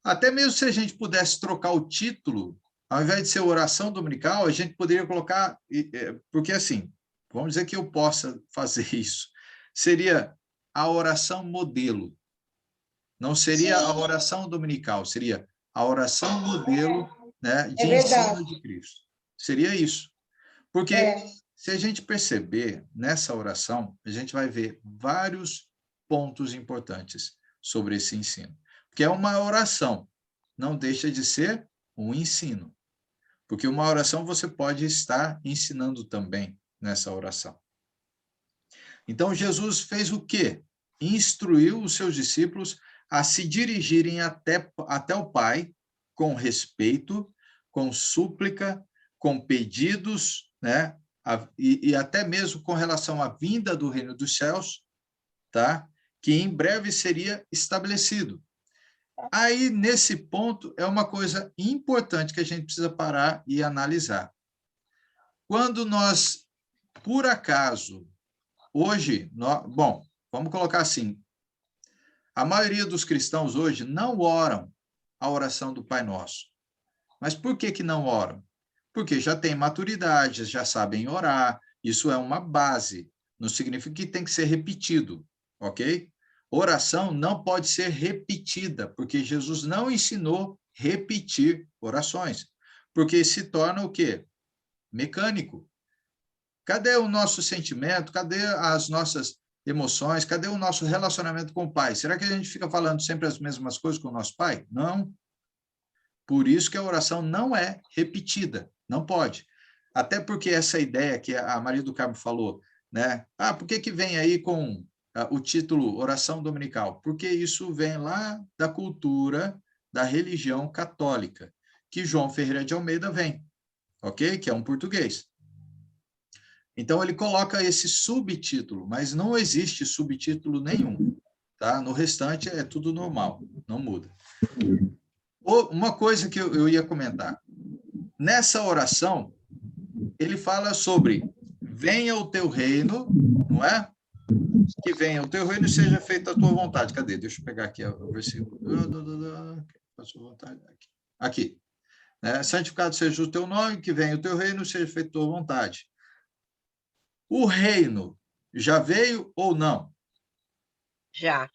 Até mesmo se a gente pudesse trocar o título, ao invés de ser oração dominical, a gente poderia colocar... Porque, assim, vamos dizer que eu possa fazer isso. Seria a oração modelo. Não seria a oração dominical, seria a oração modelo, né, de ensino de Cristo. Seria isso. Porque se a gente perceber nessa oração, a gente vai ver vários pontos importantes sobre esse ensino. Porque é uma oração, não deixa de ser um ensino. Porque uma oração você pode estar ensinando também nessa oração. Então, Jesus fez o quê? Instruiu os seus discípulos a se dirigirem até o Pai com respeito, com súplica, com pedidos, né? E até mesmo com relação à vinda do reino dos céus, tá? Que em breve seria estabelecido. Aí, nesse ponto, é uma coisa importante que a gente precisa parar e analisar. Quando nós, por acaso, hoje, bom, vamos colocar assim, a maioria dos cristãos hoje não oram a oração do Pai Nosso. Mas por que não oram? Porque já têm maturidade, já sabem orar, isso é uma base, não significa que tem que ser repetido, ok? Oração não pode ser repetida, porque Jesus não ensinou repetir orações, porque se torna o quê? Mecânico. Cadê o nosso sentimento? Cadê as nossas emoções? Cadê o nosso relacionamento com o Pai? Será que a gente fica falando sempre as mesmas coisas com o nosso Pai? Não. Por isso que a oração não é repetida, não pode. Até porque essa ideia que a Maria do Carmo falou, né? Por que vem aí com o título Oração Dominical? Porque isso vem lá da cultura da religião católica, que João Ferreira de Almeida vem, ok? Que é um português. Então, ele coloca esse subtítulo, mas não existe subtítulo nenhum, tá? No restante é tudo normal, não muda. Uma coisa que eu ia comentar. Nessa oração, ele fala sobre venha o teu reino, não é? Que venha o teu reino e seja feita a tua vontade. Cadê? Deixa eu pegar aqui o versículo. Faça vontade. Aqui. Né? Santificado seja o teu nome, que venha o teu reino e seja feita a tua vontade. O reino já veio ou não? Já.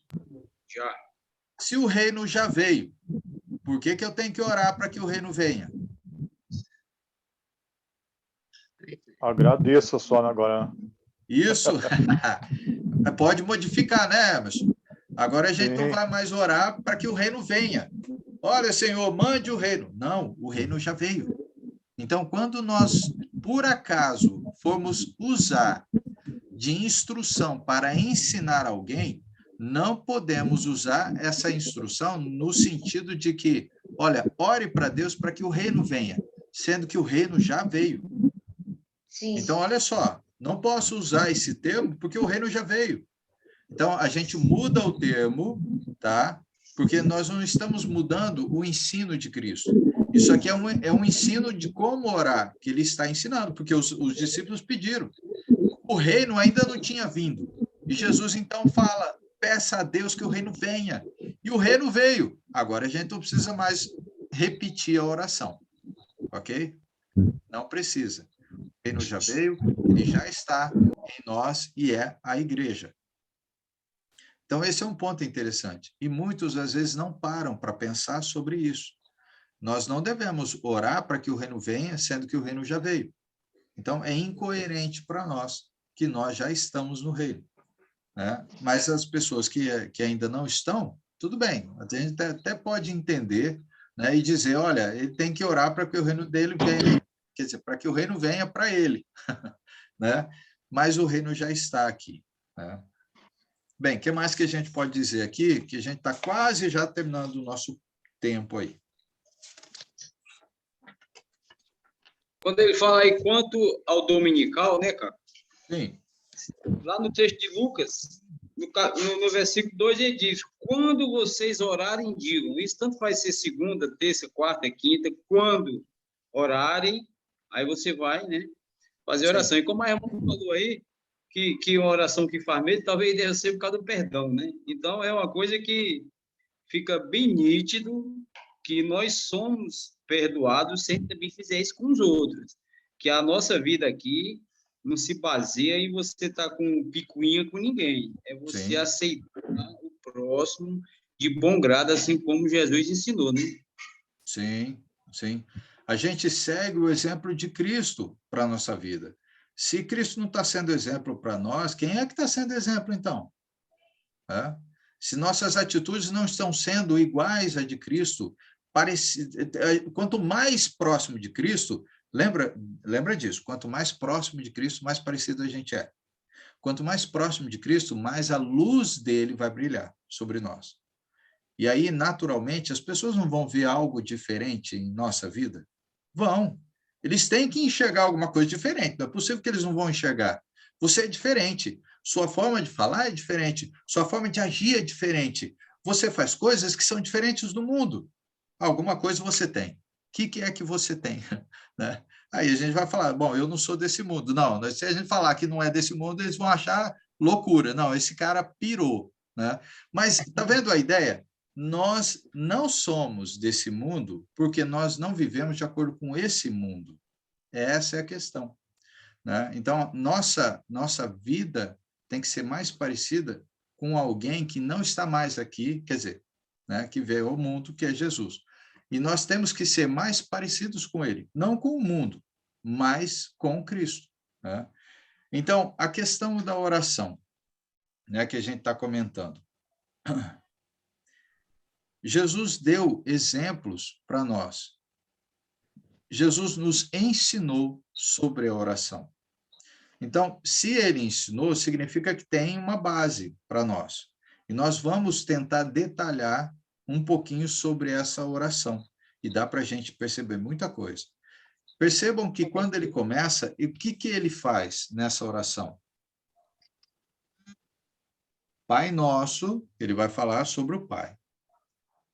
Se o reino já veio, por que eu tenho que orar para que o reino venha? Agradeça só agora. Isso. Pode modificar, né, Emerson? Agora a gente não vai mais orar para que o reino venha. Olha, Senhor, mande o reino. Não, o reino já veio. Então, quando nós, por acaso, formos usar de instrução para ensinar alguém, não podemos usar essa instrução no sentido de que, olha, ore para Deus para que o reino venha, sendo que o reino já veio. Sim. Então, olha só, não posso usar esse termo porque o reino já veio. Então, a gente muda o termo, tá? Porque nós não estamos mudando o ensino de Cristo. Isso aqui é um ensino de como orar, que ele está ensinando, porque os discípulos pediram. O reino ainda não tinha vindo. E Jesus, então, fala peça a Deus que o reino venha. E o reino veio. Agora a gente não precisa mais repetir a oração. Ok? Não precisa. O reino já veio, ele já está em nós e é a igreja. Então, esse é um ponto interessante. E muitos, às vezes, não param para pensar sobre isso. Nós não devemos orar para que o reino venha, sendo que o reino já veio. Então, é incoerente para nós que nós já estamos no reino. Né? Mas as pessoas que ainda não estão, tudo bem. A gente até pode entender, né, e dizer, olha, ele tem que orar para que o reino dele venha, quer dizer, para que o reino venha para ele. Né? Mas o reino já está aqui. Né? Bem, o que mais que a gente pode dizer aqui? Que a gente está quase já terminando o nosso tempo aí. Quando ele fala aí quanto ao dominical, né, cara? Sim. Lá no texto de Lucas, no versículo 2, ele diz, quando vocês orarem, digam. Isso tanto vai ser segunda, terça, quarta, quinta, quando orarem, aí você vai, né, fazer oração. Sim. E como a irmã falou aí, que uma oração que faz medo, talvez deva ser por causa do perdão, né? Então, é uma coisa que fica bem nítido que nós somos perdoados sem também fazer isso com os outros. Que a nossa vida aqui não se baseia em você estar com picuinha com ninguém. É você Sim. aceitar o próximo de bom grado, assim como Jesus ensinou, né? Sim, sim. A gente segue o exemplo de Cristo para a nossa vida. Se Cristo não está sendo exemplo para nós, quem é que está sendo exemplo, então? É? Se nossas atitudes não estão sendo iguais à de Cristo, quanto mais próximo de Cristo, lembra disso, quanto mais próximo de Cristo, mais parecido a gente é. Quanto mais próximo de Cristo, mais a luz dele vai brilhar sobre nós. E aí, naturalmente, as pessoas não vão ver algo diferente em nossa vida? Vão. Eles têm que enxergar alguma coisa diferente. Não é possível que eles não vão enxergar. Você é diferente. Sua forma de falar é diferente. Sua forma de agir é diferente. Você faz coisas que são diferentes do mundo. Alguma coisa você tem. O que é que você tem? Né? Aí a gente vai falar, bom, eu não sou desse mundo. Não, se a gente falar que não é desse mundo, eles vão achar loucura. Não, esse cara pirou. Né? Mas está vendo a ideia? Nós não somos desse mundo porque nós não vivemos de acordo com esse mundo. Essa é a questão. Né? Então, nossa vida tem que ser mais parecida com alguém que não está mais aqui, quer dizer, né, que veio ao mundo, que é Jesus. E nós temos que ser mais parecidos com ele, não com o mundo, mas com Cristo. Né? Então, a questão da oração, né, que a gente está comentando. Jesus deu exemplos para nós. Jesus nos ensinou sobre a oração. Então, se ele ensinou, significa que tem uma base para nós. E nós vamos tentar detalhar um pouquinho sobre essa oração. E dá para a gente perceber muita coisa. Percebam que quando ele começa, e o que ele faz nessa oração? Pai nosso, ele vai falar sobre o Pai.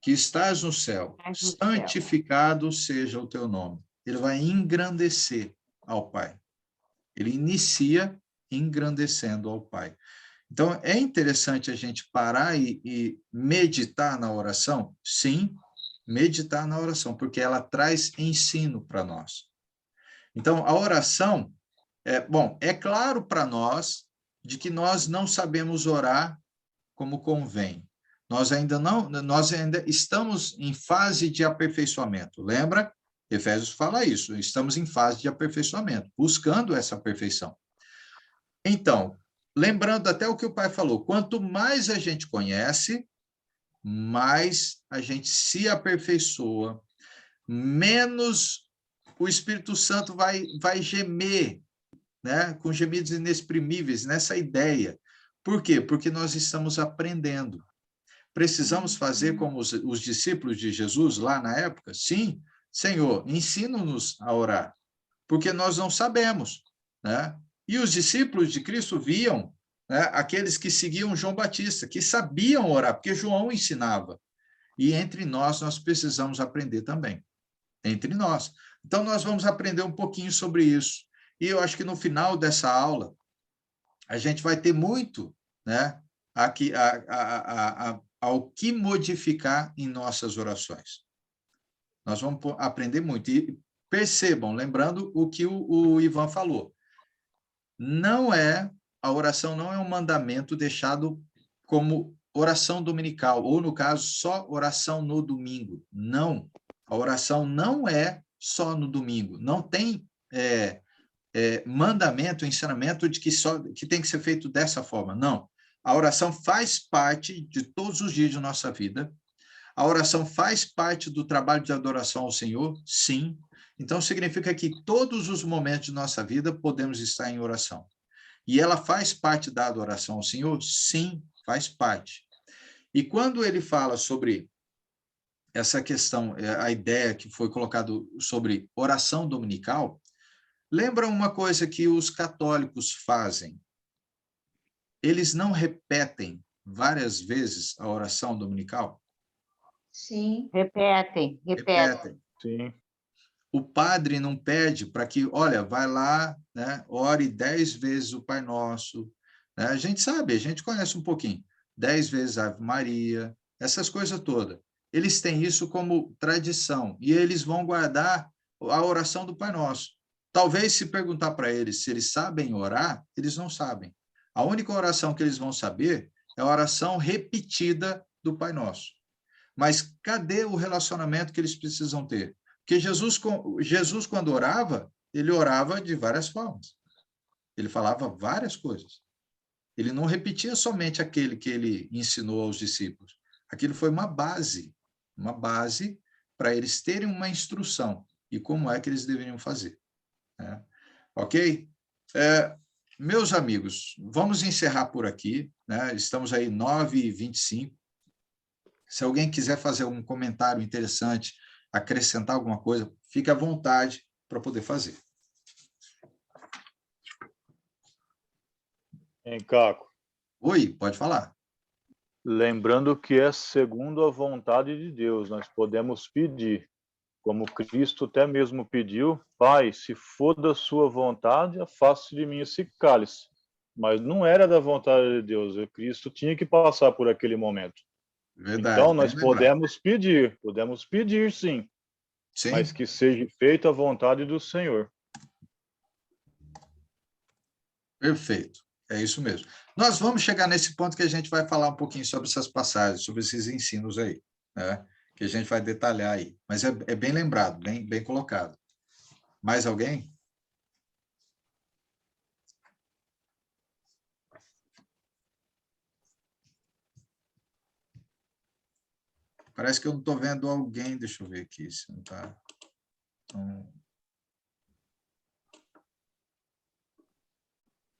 Que estás no céu, santificado seja o teu nome. Ele vai engrandecer ao Pai. Ele inicia engrandecendo ao Pai. Então, é interessante a gente parar e meditar na oração? Sim, meditar na oração, porque ela traz ensino para nós. Então, a oração, é claro para nós de que nós não sabemos orar como convém. Nós ainda estamos em fase de aperfeiçoamento. Lembra? Efésios fala isso. Estamos em fase de aperfeiçoamento, buscando essa perfeição. Então, lembrando até o que o pai falou, quanto mais a gente conhece, mais a gente se aperfeiçoa, menos o Espírito Santo vai gemer, né, com gemidos inexprimíveis nessa ideia. Por quê? Porque nós estamos aprendendo. Precisamos fazer como os discípulos de Jesus lá na época? Sim, Senhor, ensina-nos a orar, porque nós não sabemos, né? E os discípulos de Cristo viam, né, aqueles que seguiam João Batista, que sabiam orar, porque João ensinava. E entre nós precisamos aprender também. Entre nós. Então, nós vamos aprender um pouquinho sobre isso. E eu acho que no final dessa aula, a gente vai ter muito, né, ao que modificar em nossas orações. Nós vamos aprender muito. E percebam, lembrando o que o Ivan falou, a oração não é um mandamento deixado como oração dominical, ou, no caso, só oração no domingo. Não, a oração não é só no domingo. Não tem mandamento, ensinamento de que tem que ser feito dessa forma. Não. A oração faz parte de todos os dias de nossa vida. A oração faz parte do trabalho de adoração ao Senhor? Sim. Então, significa que todos os momentos de nossa vida podemos estar em oração. E ela faz parte da adoração ao Senhor? Sim, faz parte. E quando ele fala sobre essa questão, a ideia que foi colocada sobre oração dominical, lembra uma coisa que os católicos fazem. Eles não repetem várias vezes a oração dominical? Sim. Repetem. Sim. O padre não pede para que, olha, vai lá, né, ore 10 vezes o Pai Nosso. Né? A gente sabe, a gente conhece um pouquinho. 10 vezes a Ave Maria, essas coisas todas. Eles têm isso como tradição e eles vão guardar a oração do Pai Nosso. Talvez, se perguntar para eles se eles sabem orar, eles não sabem. A única oração que eles vão saber é a oração repetida do Pai Nosso. Mas cadê o relacionamento que eles precisam ter? Porque Jesus, quando orava, ele orava de várias formas. Ele falava várias coisas. Ele não repetia somente aquele que ele ensinou aos discípulos. Aquilo foi uma base para eles terem uma instrução e como é que eles deveriam fazer. Né? Ok? Meus amigos, vamos encerrar por aqui. Né? Estamos aí 9h25. Se alguém quiser fazer um comentário interessante, acrescentar alguma coisa, fique à vontade para poder fazer. Hein, Caco? Oi, pode falar. Lembrando que é segundo a vontade de Deus, nós podemos pedir, como Cristo até mesmo pediu, Pai, se for da sua vontade, afaste de mim esse cálice. Mas não era da vontade de Deus, Cristo tinha que passar por aquele momento. Verdade, então, nós podemos pedir sim, mas que seja feita a vontade do Senhor. Perfeito, é isso mesmo. Nós vamos chegar nesse ponto que a gente vai falar um pouquinho sobre essas passagens, sobre esses ensinos aí, né? Que a gente vai detalhar aí. Mas é bem lembrado, bem colocado. Mais alguém? Parece que eu não estou vendo alguém. Deixa eu ver aqui se não está.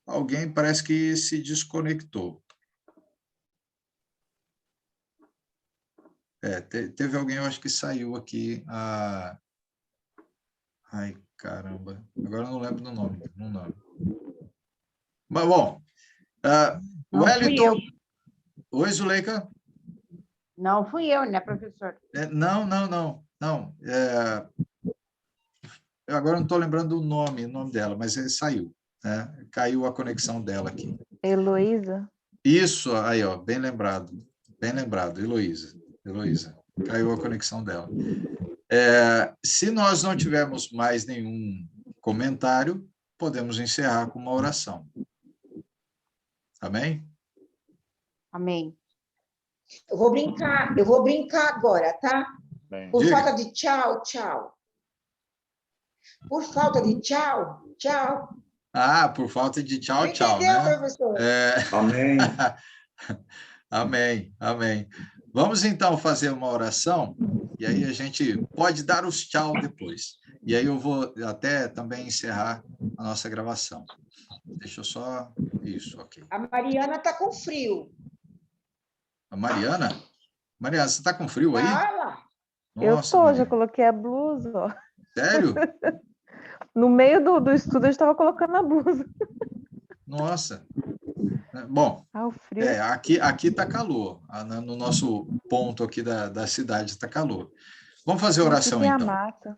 Alguém parece que se desconectou. Teve alguém, eu acho que saiu aqui. Ai, caramba. Agora eu não lembro do nome. Mas, bom. Wellington. Oi, Zuleika. Não fui eu, né, professor? Não. Eu agora não estou lembrando o nome dela, mas ele saiu. Né? Caiu a conexão dela aqui. Heloísa? Isso, aí, ó, bem lembrado, Heloísa. Caiu a conexão dela. Se nós não tivermos mais nenhum comentário, podemos encerrar com uma oração. Amém? Amém. Eu vou brincar agora, tá? Bem, Por diga. falta de tchau. Por falta de tchau. Por falta de tchau, Entendeu, né? professor? Amém. Vamos, então, fazer uma oração, e aí a gente pode dar os tchau depois. E aí eu vou até também encerrar a nossa gravação. Deixa eu só... Isso, ok. A Mariana está com frio. A Mariana? Mariana, você está com frio aí? Fala. Eu Nossa, tô, Mariana. já coloquei a blusa, ó. Sério? No meio do estudo, eu estava colocando a blusa. Nossa. Bom, O frio. aqui está calor. No nosso ponto aqui da cidade está calor. Vamos fazer oração, Aqui tem então. a mata.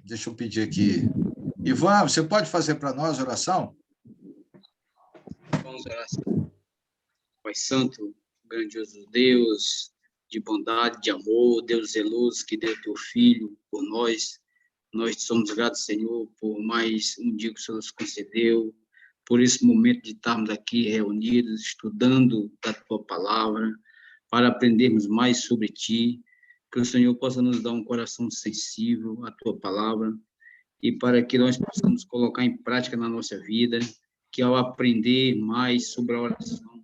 Deixa eu pedir aqui. Ivan, você pode fazer para nós oração? Vamos orar. Pai Santo, grandioso Deus, de bondade, de amor, Deus zeloso, que deu teu Filho por nós. Nós te somos gratos, Senhor, por mais um dia que o Senhor nos concedeu, por esse momento de estarmos aqui reunidos, estudando da tua palavra, para aprendermos mais sobre ti, que o Senhor possa nos dar um coração sensível à tua palavra, e para que nós possamos colocar em prática na nossa vida, que ao aprender mais sobre a oração,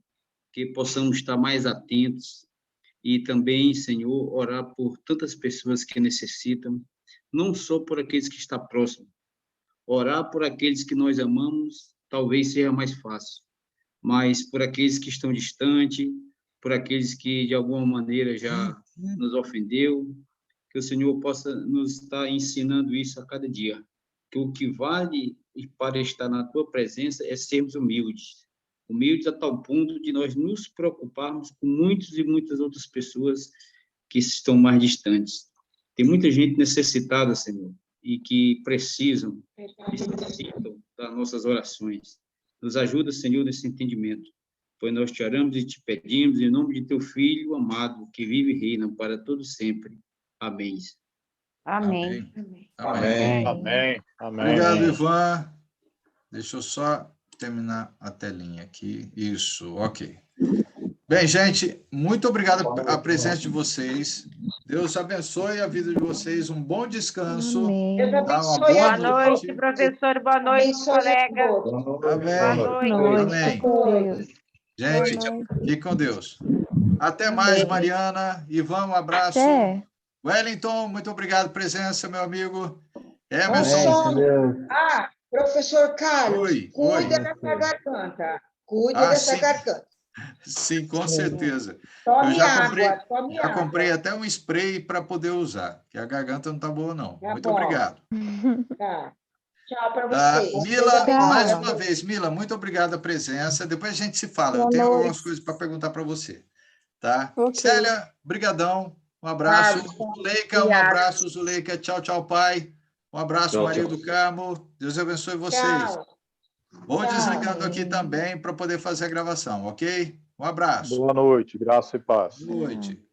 que possamos estar mais atentos, e também, Senhor, orar por tantas pessoas que necessitam, não só por aqueles que estão próximos, orar por aqueles que nós amamos, talvez seja mais fácil, mas por aqueles que estão distantes, por aqueles que de alguma maneira já nos ofendeu, que o Senhor possa nos estar ensinando isso a cada dia, que o que vale para estar na tua presença é sermos humildes, humildes a tal ponto de nós nos preocuparmos com muitas e muitas outras pessoas que estão mais distantes. Tem muita gente necessitada, Senhor, e que necessitam das nossas orações. Nos ajuda, Senhor, nesse entendimento, pois nós te oramos e te pedimos em nome de teu Filho amado, que vive e reina para todo sempre. Amém. Amém. Amém. Amém. Obrigado, Ivan. Deixa eu só terminar a telinha aqui. Isso, ok. Bem, gente, muito obrigado pela presença de vocês. Deus abençoe a vida de vocês. Um bom descanso. Amém. Deus Tá? abençoe Uma boa Boa noite, professor. Boa noite, Abençoe a colega. todos. Amém. Boa noite. Boa noite. Amém. Fique com Deus. Gente, Boa noite. fique com Deus. Até mais, Mariana. Ivan, um abraço. Até. Wellington, muito obrigado pela presença, meu amigo. Bom Emerson. sono. Professor Carlos, Oi, cuida oi. dessa garganta. Cuide Ah, dessa sim. garganta. Sim, com certeza. Tome Eu já água, tome já água. comprei até um spray para poder usar, que a garganta não está boa, não. Tá Muito bom. obrigado. Tá. Tchau para Tá. vocês. Mila, Tchau. mais uma vez, Mila, muito obrigado pela presença. Depois a gente se fala. Eu Boa tenho noite. algumas coisas para perguntar para você. Tá? Ok. Célia, brigadão. Um abraço. Tá. Zuleika, um Obrigada. abraço, Zuleika. Tchau, tchau, pai. Um abraço, Tchau, Maria tchau. do Carmo. Deus abençoe vocês. Tchau. Vou Tchau. desligando aqui também para poder fazer a gravação, ok? Um abraço. Boa noite, graça e paz. Boa noite.